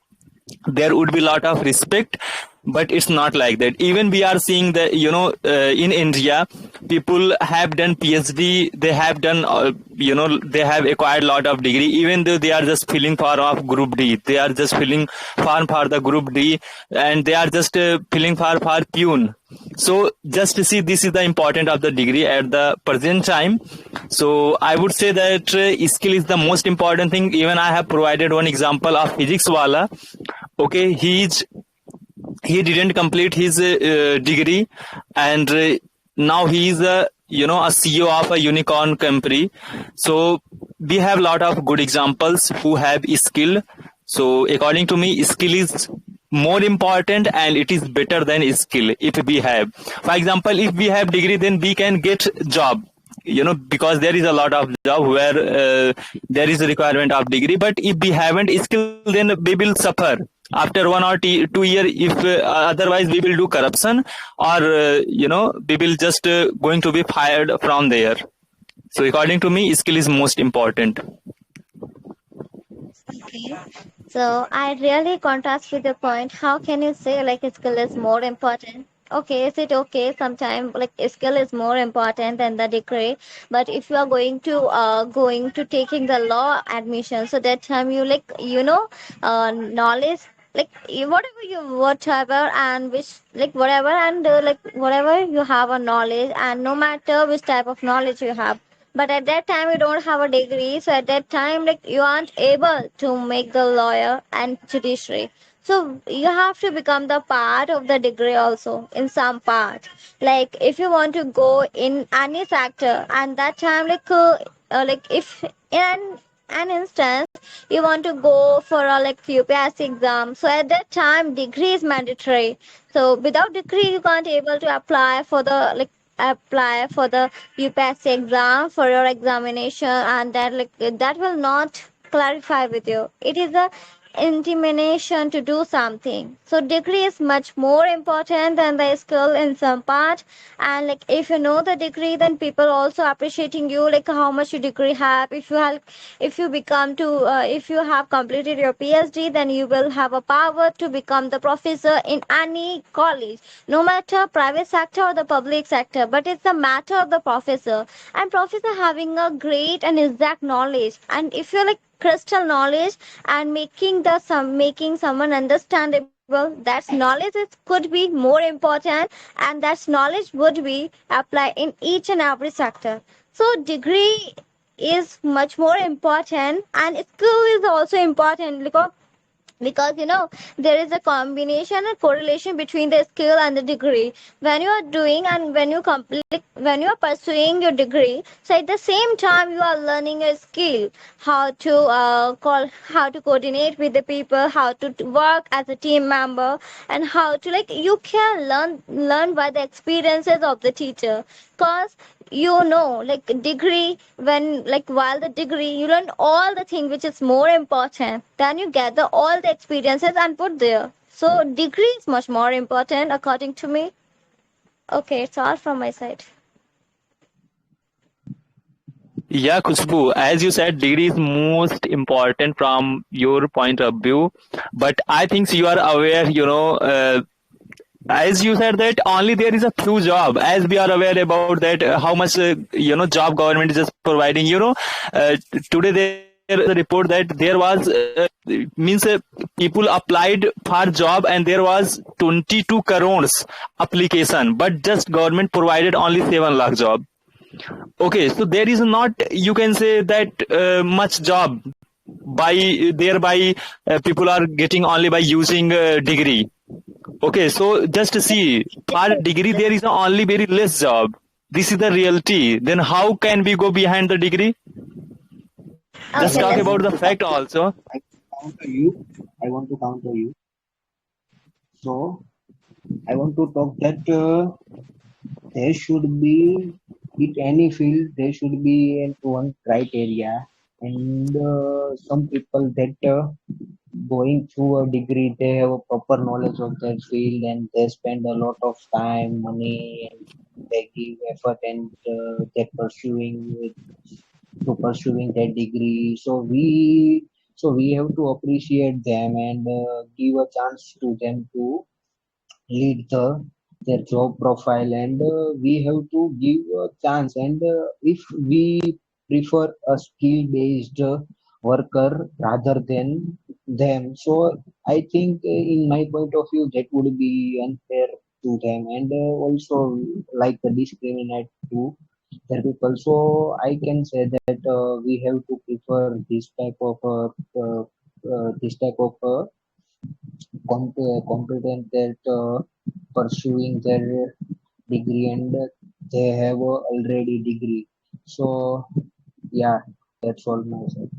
there would be a lot of respect, but it's not like that. Even we are seeing that, in India, people have done PhD, they have done, they have acquired a lot of degree, even though they are just filling for of group D, they are just filling form for the group D, and they are just filling for pune. So just to see, this is the important of the degree at the present time. So I would say that skill is the most important thing. Even I have provided one example of physics wala. Okay, he didn't complete his degree, and now he is a CEO of a unicorn company. So we have a lot of good examples who have skill. So according to me, skill is more important and it is better than skill. If we have, for example, if we have degree, then we can get job, because there is a lot of job where there is a requirement of degree. But if we haven't skill, then we will suffer after 1 or 2 years. If otherwise we will do corruption, or we will just going to be fired from there. So according to me, skill is most important. Okay. So I really contrast with your point. How can you say like skill is more important? Okay, is it okay? Sometimes like skill is more important than the degree. But if you are going to taking the law admission, so that time you knowledge, like whatever and which like whatever and like whatever you have a knowledge, and no matter which type of knowledge you have, but at that time you don't have a degree, so at that time like you aren't able to make the lawyer and judiciary. So you have to become the part of the degree also in some part. Like if you want to go in any sector, and that time like if in an instance you want to go for a like UPSC exam, so at that time degree is mandatory. So without degree you can't able to apply for the UPSC exam for your examination, and that will not clarify with you. It is a intimidation to do something. So degree is much more important than the skill in some part. And like if you know the degree, then people also appreciating you like how much you degree have. If you become to if you have completed your PhD, then you will have a power to become the professor in any college, no matter private sector or the public sector. But it's a matter of the professor, and professor having a great and exact knowledge. And if you're like crystal knowledge and making someone understandable, that's knowledge could be more important, and that's knowledge would be applied in each and every sector. So degree is much more important, and skill is also important, because there is a combination and correlation between the skill and the degree. When you are doing and when you complete, when you are pursuing your degree, so at the same time you are learning a skill, how to coordinate with the people, how to work as a team member, and how to like you can learn by the experiences of the teacher. Cause like degree, when like while the degree you learn all the thing which is more important, then you gather all the experiences and put there. So degree is much more important according to me. Okay, it's all from my side. Yeah, Khushbu, as you said, degree is most important from your point of view. But I think you are aware, as you said that only there is a few job, as we are aware about that how much job government is just providing. Today there is a report that there was means people applied for job and there was 22 crores application, but just government provided only 7 lakh job. Okay, so there is not, you can say that much job by thereby people are getting only by using degree. Okay, so just see, for degree there is only very less job. This is the reality. Then how can we go behind the degree? Just Okay, talk I let's about want the to fact counter. also. I counter you. I want to counter you. So I want to talk that there should be, in any field, there should be one criteria, and some people that going through a degree, they have a proper knowledge of their field, and they spend a lot of time, money, and they give effort, and they're pursuing their degree. So we have to appreciate them and give a chance to them to lead their job profile, and we have to give a chance, and if we prefer a skill based worker rather than them, so I think in my point of view that would be unfair to them, and also like discriminate to their people. So I can say that we have to prefer this type of competent that pursuing their degree, and they have already degree. So yeah, that's all myself.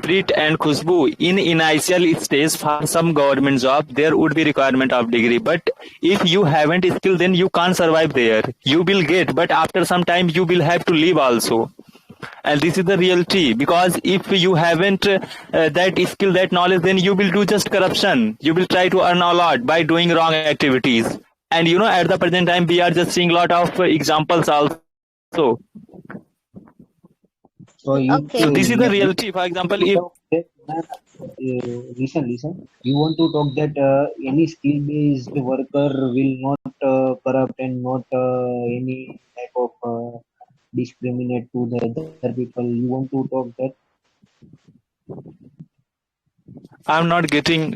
Preet and Khushbu, in initial stage for some government job, there would be requirement of degree. But if you haven't skill, then you can't survive there. You will get, but after some time you will have to leave also. And this is the reality, because if you haven't that skill, that knowledge, then you will do just corruption. You will try to earn a lot by doing wrong activities. And at the present time we are just seeing a lot of examples also. So you So this okay. is the you reality. For example, want if to talk that listen. You want to talk that any skill based worker will not corrupt and not any type of discriminate to the other people. You want to talk that I'm not getting,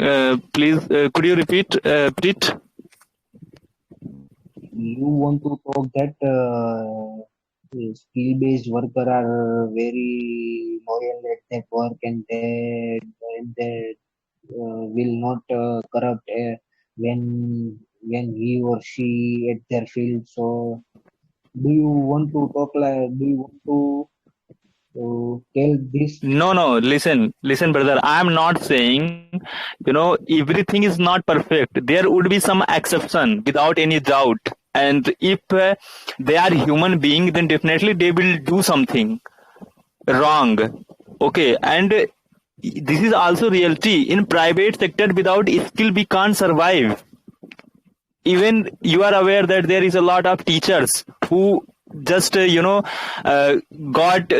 please could you repeat, Preet? you want to talk that skill based worker are very loyal at their work, and they will not corrupt when he or she at their field. So do you want to talk like, do you want to tell this? No, listen, brother. I'm not saying, everything is not perfect. There would be some exception without any doubt. And if they are human being, then definitely they will do something wrong. Okay, and this is also reality. In private sector, without skill, we can't survive. Even you are aware that there is a lot of teachers who just uh, got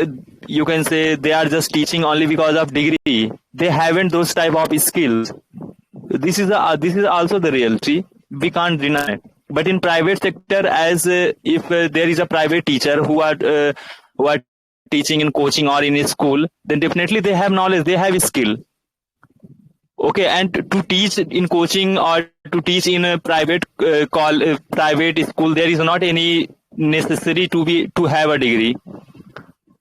you can say they are just teaching only because of degree. They haven't those type of skills. This is also the reality, we can't deny. But in private sector, as if there is a private teacher who are teaching in coaching or in a school, then definitely they have knowledge, they have skill. Okay, and to teach in coaching or to teach in a private school, there is not any necessary to have a degree.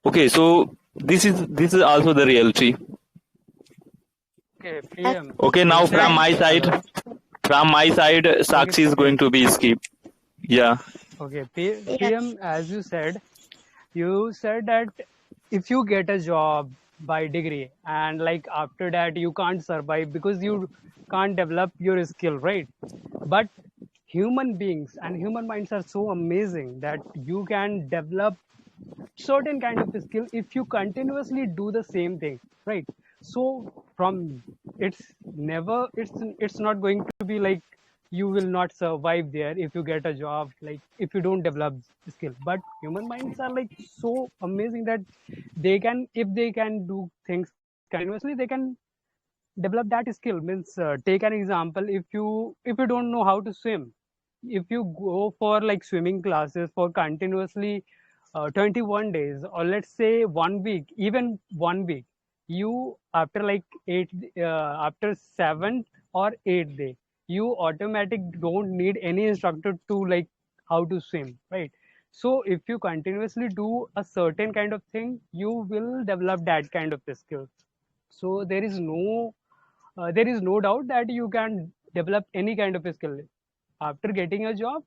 Okay, so this is also the reality. Okay, PM, Okay, you now said, hello. from my side, Okay, Sakshi is going to be skip. Yeah. okay, Yes. PM, as you said that if you get a job by degree and like after that you can't survive because you can't develop your skill, right? But human beings and human minds are so amazing that you can develop certain kind of skill if you continuously do the same thing, right? So from it's not going to be like you will not survive there if you get a job, like if you don't develop skill. But human minds are like so amazing that they can, if they can do things continuously, they can develop that skill. Means take an example, if you don't know how to swim, if you go for like swimming classes for continuously 21 days, or let's say 1 week, even 1 week, you after like after 7th or 8th day, you automatic don't need any instructor to like how to swim, right? So if you continuously do a certain kind of thing, you will develop that kind of skill. So there is no doubt that you can develop any kind of skill after getting a job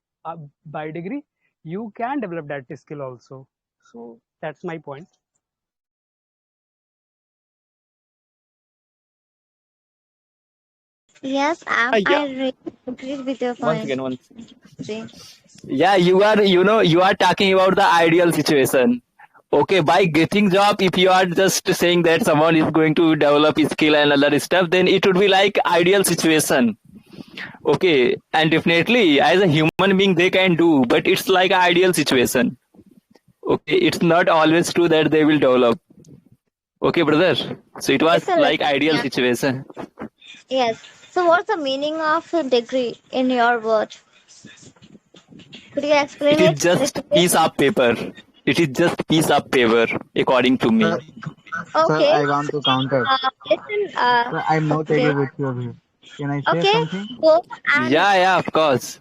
by degree. You can develop that skill also. So that's my point. Yes, Yeah. I really agree with your Once point. again, once. See. Yeah, you are talking about the ideal situation. Okay, by getting job, if you are just saying that someone is going to develop skill and other stuff, then it would be like ideal situation. Okay, and definitely as a human being they can do, but it's like an ideal situation. Okay, it's not always true that they will develop. Okay, brother. So it was It's a like lesson. ideal Yeah. situation. Yes. So what's the meaning of a degree in your word? Could you explain It is it a just little bit? piece of paper. It is just piece of paper, according to me. Sir, Okay. I want to counter. Listen. Sir, I'm not Okay. agree with your view. Can I say Okay. something? Go and Yeah, yeah, of course.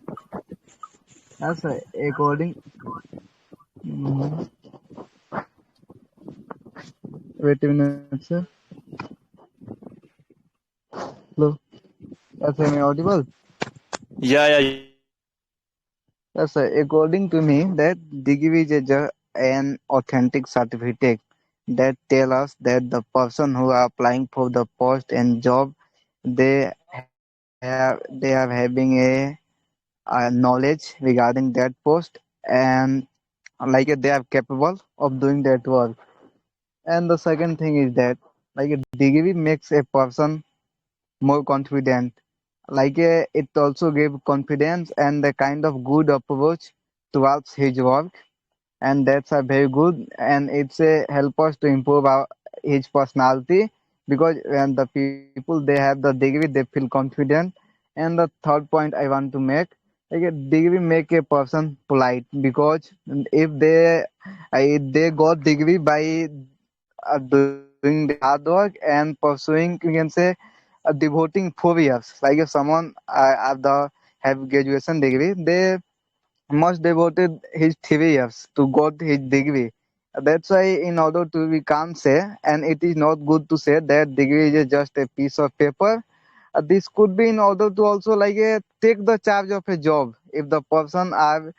Yes, sir. Mhm. Wait a minute, sir. Hello. Yes, am I audible? Yeah, yeah. Yes, sir. According to me, that degree is an authentic certificate that tell us that the person who are applying for the post and job, they have having a knowledge regarding that post, and they are capable of doing that work. And the second thing is that like a degree makes a person more confident. It also gives confidence and a kind of good approach towards his work, and that's a very good, and it's a help us to improve his personality, because when the people they have the degree they feel confident. And the third point I want to make, like a degree make a person polite, because if they got degree by doing the hard work and pursuing, you can say, devoting 4 years. Like if someone have graduation degree, they must devoted his 3 years to got his degree. That's why in order to we can't say, and it is not good to say that degree is just a piece of paper. This could be in order to also take the charge of a job if the person are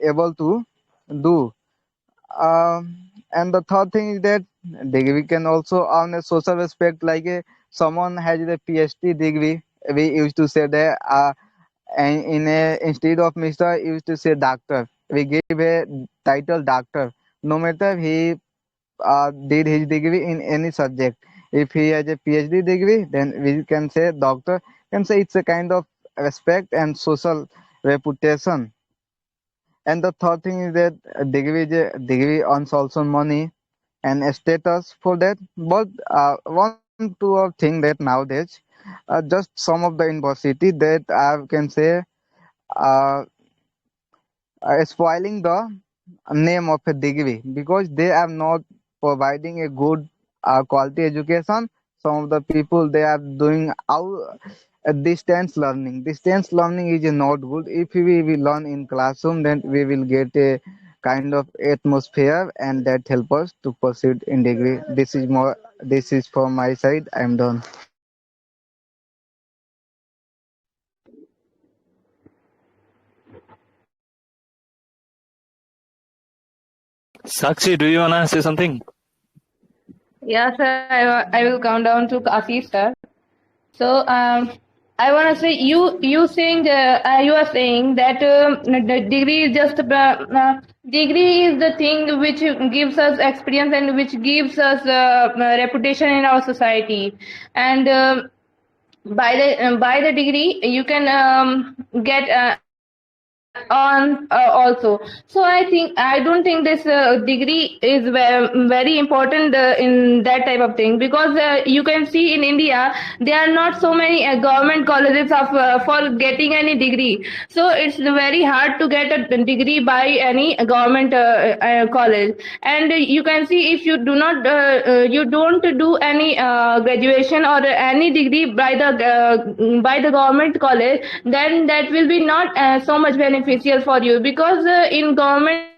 able to do. And the third thing is that degree can also earn a social respect. Someone has a PhD degree, we used to say that, and instead of Mr. used to say doctor. We give a title doctor, no matter he did his degree in any subject. If he has a PhD degree, then we can say doctor. Can say it's a kind of respect and social reputation. And the third thing is that degree earns also money and a status for that. But one to a thing that nowadays, just some of the university that I can say uh, spoiling the name of a degree, because they are not providing a good quality education. Some of the people they are doing distance learning. Distance learning is not good. If we learn in classroom, then we will get a kind of atmosphere, and that help us to proceed in degree. This is from my side. I'm done. Sakshi, do you wanna say something? Yeah, sir, I will count down to Asif, sir. So I want to say you saying you are saying that the degree is just Degree is the thing which gives us experience and which gives us reputation in our society. And by the degree you can get on also. So I don't think this degree is very important in that type of thing, because you can see in India there are not so many government colleges of for getting any degree. So it's very hard to get a degree by any government college. And you can see if you do not you don't do any graduation or any degree by the government college, then that will be not so much beneficial for you, because in government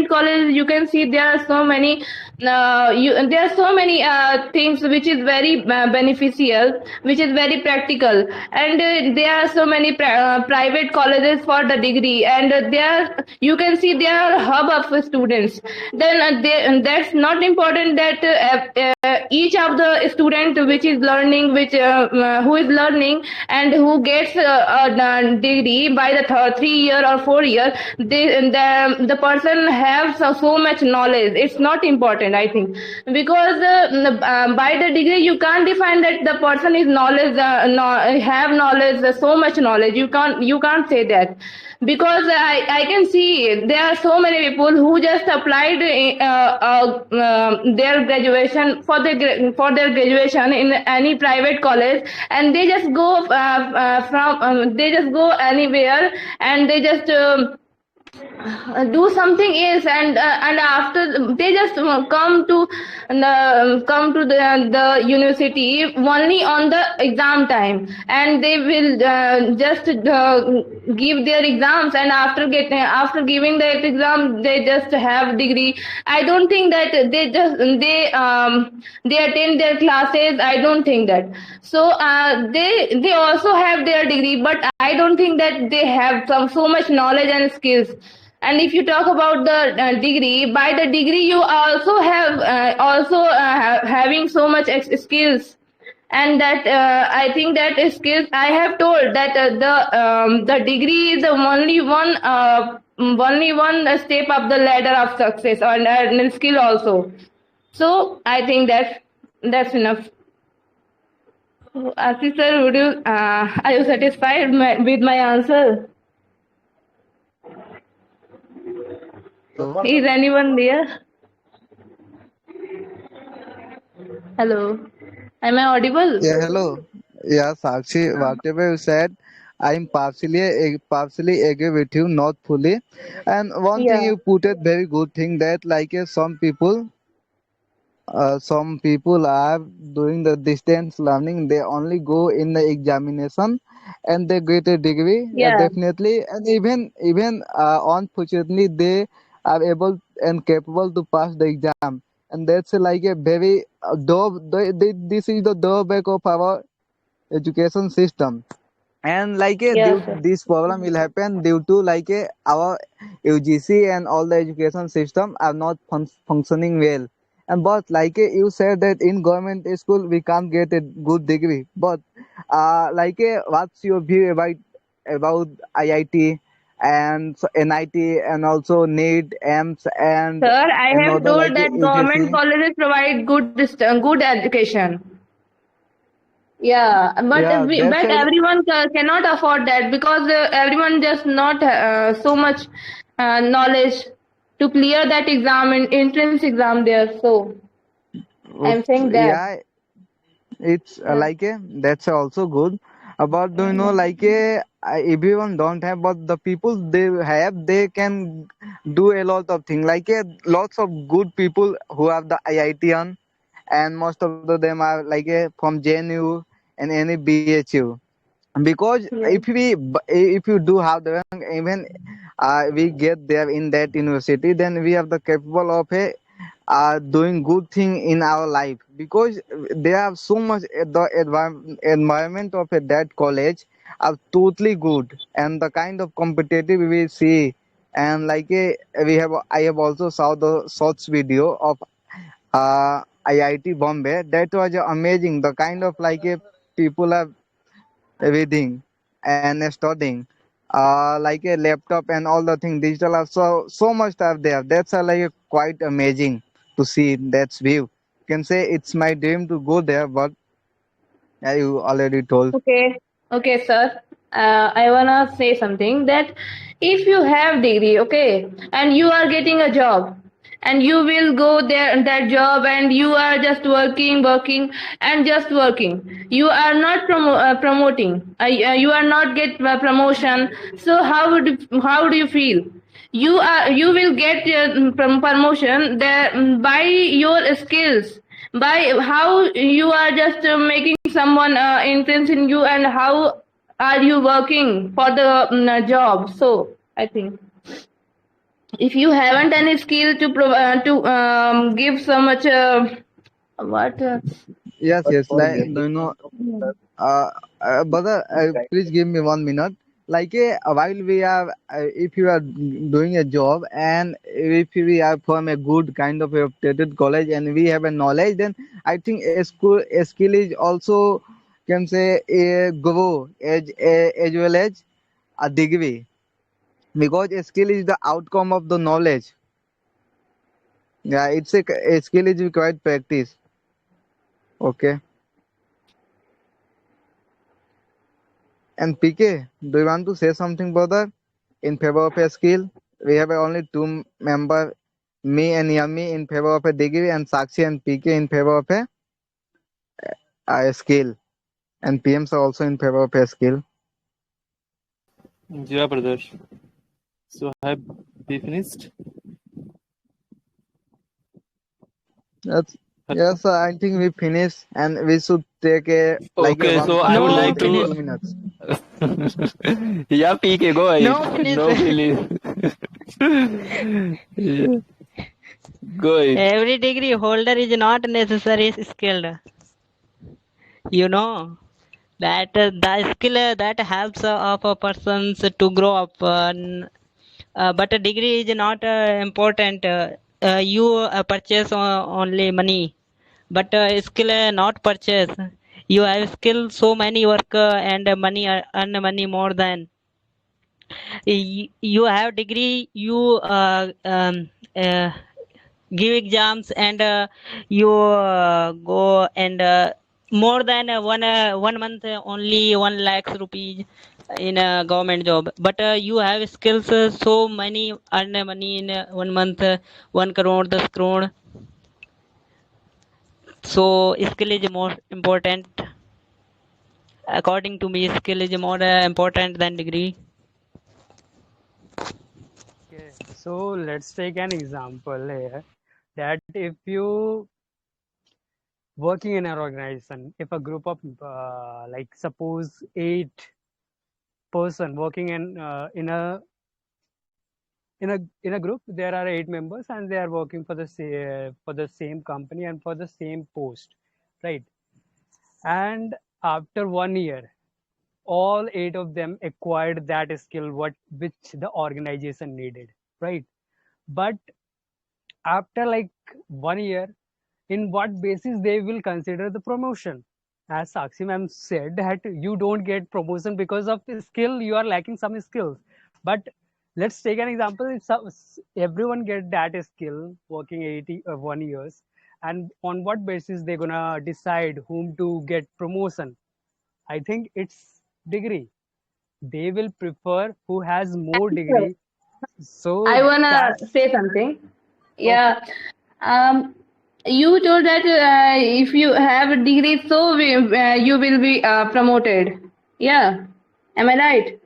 college you can see there are so many there are so many things which is very beneficial, which is very practical. And there are so many private colleges for the degree, and there you can see there are hub of students. Then that's not important that each of the student which is learning, which who is learning and who gets a degree by the 3 year or 4 year, the person have so much knowledge. It's not important, I think, because by the degree you can't define that the person is knowledge have knowledge, so much knowledge. You can't say that, because I can see there are so many people who just applied their graduation for their graduation in any private college, and they just go from they just go anywhere, and they just do something else, and after they just come to the university only on the exam time, and they will just give their exams, and after giving that exam they just have degree. I don't think that they attend their classes. I don't think that. So they also have their degree, but I don't think that they have so much knowledge and skills. And if you talk about the degree, by the degree you also have having so much skills. And that I think that skills, I have told that the degree is the only one step up the ladder of success, and skill also. So I think that's enough. Asif sir, would you are you satisfied with my answer? Hello. Is anyone there? Hello. Am I audible? Yeah, hello. Yeah, Sakshi, whatever you said, I'm partially agree with you, not fully. And one thing Yeah. you put it very good thing that some people are doing the distance learning. They only go in the examination, and they get a degree. Yeah, Yeah. definitely. And even unfortunately, they are able and capable to pass the exam. And that's like a very this is the drawback of our education system. And Yeah, due sir. this problem will happen due to our UGC and all the education system are not functioning well. And but you said that in government school we can't get a good degree. But what's your view about IIT and so NIT and also NEET, AIMS Sir, and I have another told that government UGC? colleges provide good education. Yeah, Yeah, that's but a everyone cannot afford that, because everyone just not so much knowledge to clear that exam and entrance exam there. So I'm saying that. yeah. It's Yeah. that's also good. But do you know everyone don't have, but the people they have, they can do a lot of things. Lots of good people who have the IITian, and most of them are from JNU and any BHU. Because Yeah. if you do have the even we get there in that university, then we have the capable of a doing good thing in our life, because they have so much the environment of that college are totally good, and the kind of competitive we see. And I have also saw the shorts video of IIT Bombay. That was amazing, the kind of people are reading and studying. like a laptop and all the thing digital are so much stuff there. That's like quite amazing to see that view. Can say it's my dream to go there, but you already told. Okay, okay, sir. I wanna say something that if you have degree, okay, and you are getting a job, and you will go there that job, and you are just working, and just working. You are not promoting. You are not get promotion. So how do you feel? You will get promotion there by your skills, by how you are just making someone influence in you, and how are you working for the job. So I think if you haven't any skill to give so much what Yes, yes. Like, you know, brother, please give me 1 minute. Like, while we are, if you are doing a job and if we are from a good kind of a reputed college and we have a knowledge, then I think a skill is also can say a grow as well as a degree, because a skill is the outcome of the knowledge. Yeah, a skill is required practice. Okay. And PK, do you want to say something, brother, in favor of a skill? We have only two member, me and Yami in favor of a degree, and Sakshi and PK in favor of a skill. And PMs are also in favor of a skill. Yeah, brother. So have we finished? That's, yes, I think we finished, and we should take a like a Okay, one so I would final No like break in to. finish. 2 minutes. Yeah, PK, go No ahead. finish. No, please. Yeah, go ahead. Every degree holder is not necessarily skilled. You know that the skill that helps of a persons to grow up. But a degree is not important. You purchase only money, but skill not purchase. You have skill, so many work and money earn money more than you have degree. You uh, give exams and you go and more than 1 month only 1 lakh rupees in a government job, but you have skills, so many earn money in 1 month, 1 crore 10 crore. So skill is more important. According to me, skill is more important than degree. Okay, so let's take an example here that if you working in an organization, if a group of like suppose 8 person working in a group, there are 8 members and they are working for the same company and for the same post, right? And after 1 year, all 8 of them acquired that skill which the organization needed, right? But after like 1 year, in what basis they will consider the promotion? As Sakshi ma'am said, that you don't get promotion because of the skill, you are lacking some skills. But let's take an example. If everyone get that skill working 1 years, and on what basis they're gonna decide whom to get promotion? I think it's degree. They will prefer who has more degree. So I wanna that's say something. okay. Yeah. um you told that if you have a degree, so you will be promoted. Yeah, am I right?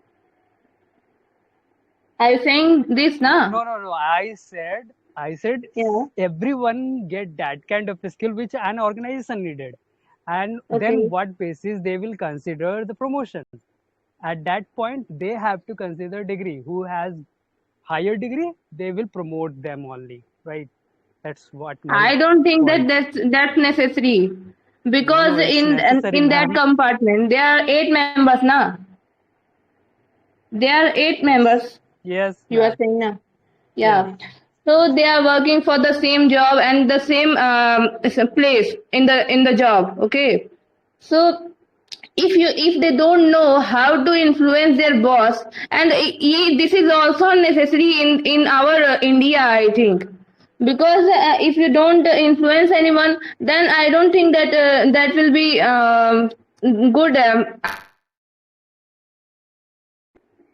Are you saying this now? No, no, no. I said Yeah. everyone get that kind of skill which an organization needed. And then Okay. what basis they will consider the promotion? At that point, they have to consider degree. Who has higher degree, they will promote them only, right? That's what my I don't think that point. that's necessary, No, no, because it's necessary, in that ma'am. compartment there are 8 members now. There are 8 members. Yes, You are ma'am. saying now. Yes. Yeah. So they are working for the same job and the same place in the job. Okay. So if they don't know how to influence their boss, and this is also necessary in our India, I think, because if you don't influence anyone, then I don't think that that will be good.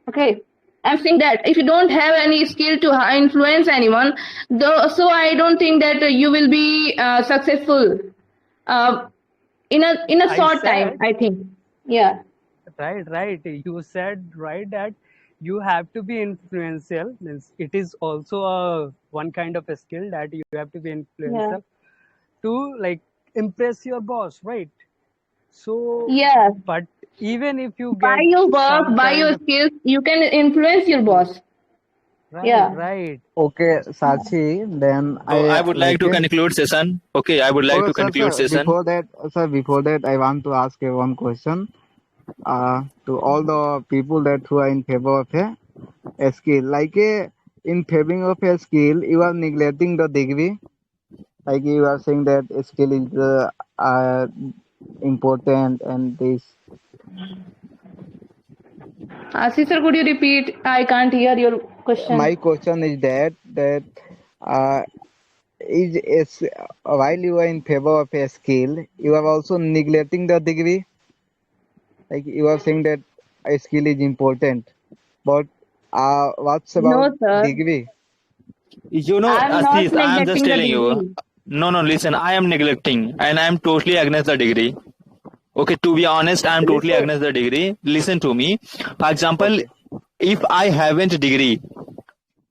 Okay, I'm saying that if you don't have any skill to influence anyone, though, so I don't think that you will be successful uh, in a I short time, said, I think. Yeah. right. You said right that you have to be influential. Means it is also a one kind of a skill that you have to be Yeah. influential to like impress your boss, right? So, Yeah. but even if you By get your work, some by kind your of skills, you can influence your boss. Yeah. right. Okay, Sachi, then So I I would like like to it. conclude session. Okay, I would like Okay, to conclude session. before that, I want to ask you one question. To all the people that who are in favor of a skill, in favoring of a skill, you are neglecting the degree. Like you are saying that a skill is important and this. Sister, could you repeat? I can't hear your question. My question is that uh, is while you are in favor of a skill, you are also neglecting the degree. Like you are saying that a skill is important, but what's about No, sir. degree? You know, I'm not Ashish, I am just neglecting the telling you. degree. No, no, listen, I am neglecting and I am totally against the degree. Okay, to be honest, I am totally Listen, against the degree. Listen to me. For example, okay, if I haven't degree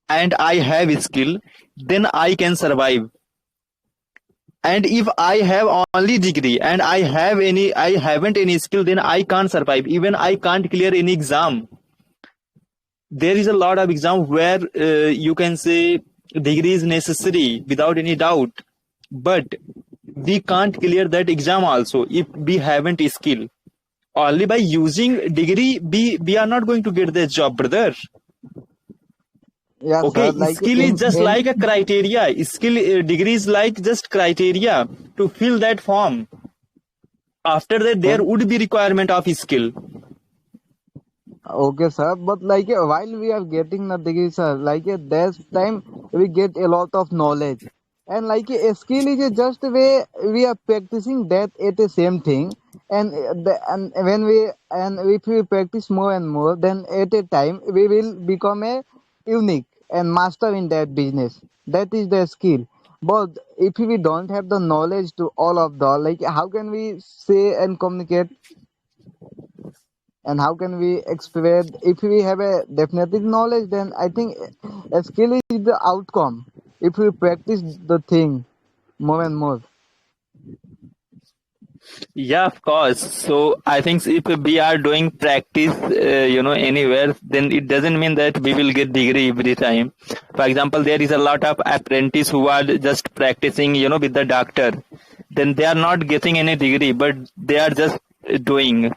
and I have skill, then I can survive. And if I have only degree and I haven't any skill, then I can't survive. Even I can't clear any exam. There is a lot of exam where you can say degree is necessary without any doubt, but we can't clear that exam also if we haven't a skill. Only by using degree we are not going to get the job, brother. yeah, Okay, sir. Like skill is just in like a criteria. Skill degree is like just criteria to fill that form. After that okay, there would be requirement of skill. okay, sir. But while we are getting the degree, sir, there's time we get a lot of knowledge, and a skill is just a way we are practicing that at the same thing, and when we and if we practice more and more, then at a time we will become a unique and master in that business. That is the skill. But if we don't have the knowledge to all of the how can we say and communicate, and how can we express? If we have a definitive knowledge, then I think a skill is the outcome if we practice the thing more and more. Yeah, of course. So I think if we are doing practice, anywhere, then it doesn't mean that we will get degree every time. For example, there is a lot of apprentices who are just practicing, with the doctor. Then they are not getting any degree, but they are just doing.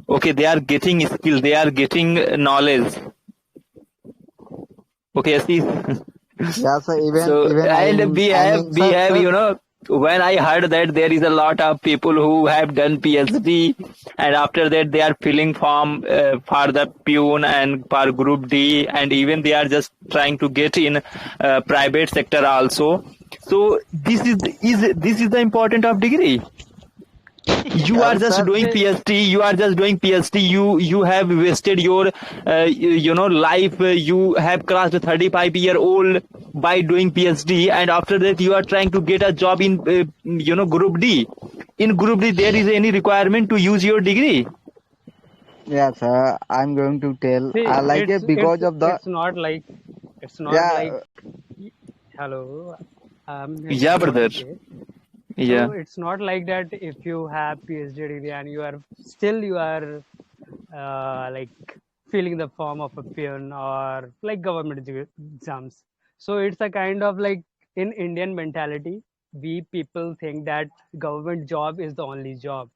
Okay, they are getting skill, they are getting knowledge. Okay, see. Yeah, so even So even and I mean, we sir, have sir. when I heard that there is a lot of people who have done PhD and after that they are filling form for the Pune and for Group D, and even they are just trying to get in private sector also. So this is the important of degree. You are Yeah, just sir. doing phd, you are just doing phd, you have wasted your life. You have crossed 35-year-old by doing phd, and after that you are trying to get a job in group D. In group D there is any requirement to use your degree? Yeah, sir. I'm going to tell. See, I like it because of the it's not like yeah. hello. Yeah, I want to brother. say. Yeah. So it's not like that if you have PhD degree and you are like filling the form of a peon or like government exams. So it's a kind of like in Indian mentality, we people think that government job is the only job.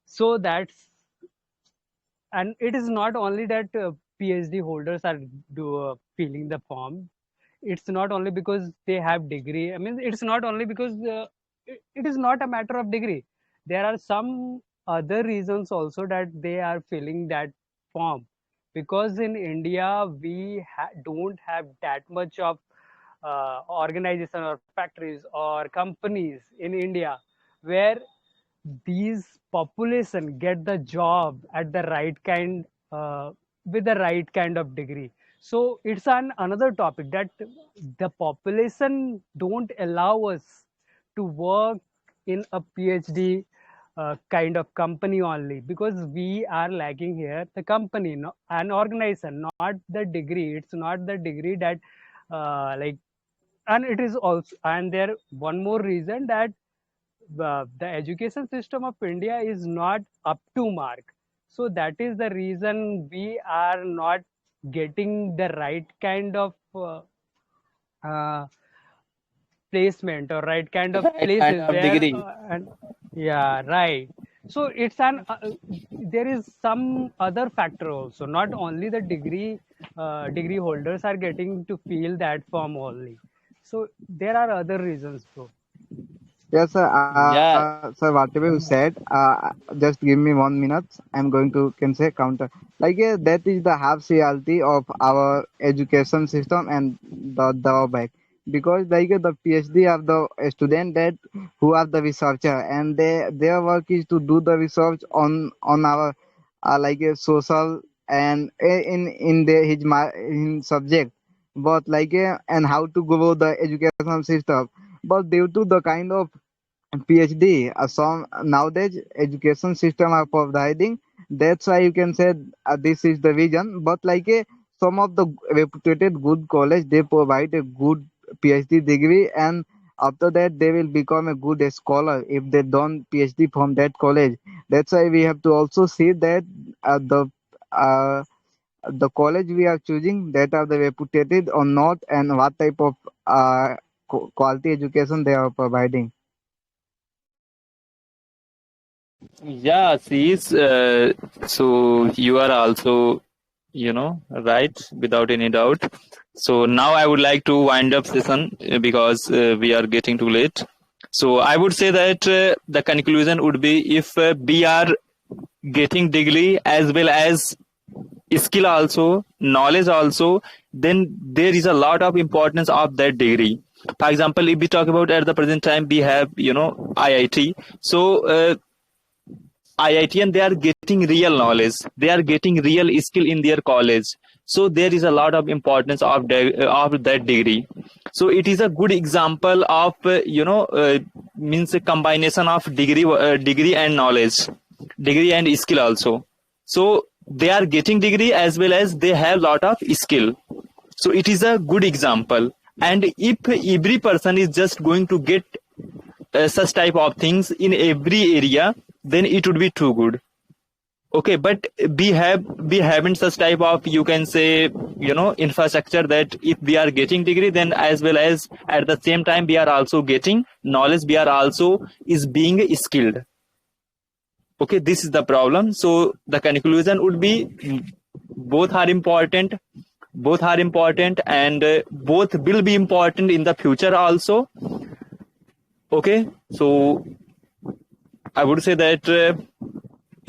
So that's, and it is not only that PhD holders are filling the form. It's not only because they have degree. I mean, it's not only because it is not a matter of degree. There are some other reasons also that they are filling that form, because in India we don't have that much of organization or factories or companies in India where these population get the job at the right kind, with the right kind of degree. So it's an another topic that the population don't allow us to work in a PhD kind of company only, because we are lacking here the company, no, an organization, not the degree. It's not the degree that like, and it is also, and there one more reason that the education system of India is not up to mark. So that is the reason we are not getting the right kind of uh, placement or right kind of Right kind places of where degree. and yeah, right. So it's an there is some other factor also, not only the degree holders are getting to feel that form only. So there are other reasons too. Yes, sir. Yeah. Sir, whatever you said, just give me 1 minute. I'm going to can say counter. That is the half reality of our education system and the drawback. Because the PhD are the student that who are the researcher, and their work is to do the research on our social and in in subject, but and how to grow the education system. But due to the kind of PhD, some nowadays education system are providing. That's why you can say this is the reason. But some of the reputed good college, they provide a good PhD degree, and after that they will become a good scholar if they done PhD from that college. That's why we have to also see that uh, the college we are choosing, that are the reputed or not, and what type of quality education they are providing. Yeah, see, so you are also, right, without any doubt. So now I would like to wind up session because we are getting too late. So I would say that the conclusion would be, if we are getting degree as well as skill also, knowledge also, then there is a lot of importance of that degree. For example, if we talk about at the present time, we have, IIT. So IITian, they are getting real knowledge, they are getting real skill in their college. So there is a lot of importance of that degree. So it is a good example of means a combination of degree and knowledge, degree and skill also. So they are getting degree as well as they have lot of skill. So it is a good example. And if every person is just going to get such type of things in every area, then it would be too good. Okay, but we haven't such type of, you can say, infrastructure, that if we are getting degree, then as well as at the same time we are also getting knowledge, we are also is being skilled. Okay, this is the problem. So the conclusion would be, both are important, and both will be important in the future also. Okay, so I would say that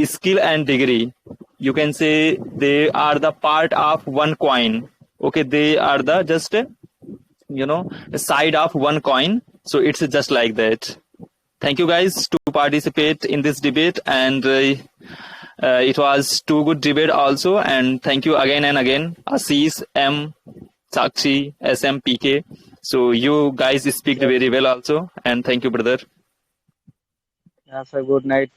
skill and degree, you can say, they are the part of one coin. Okay, they are the just side of one coin. So it's just like that. Thank you guys to participate in this debate, and it was too good debate also. And thank you again and again, Assis, M, Sakshi, SM, PK. So you guys speak very well also, and thank you, brother. Yeah, sir. Good night.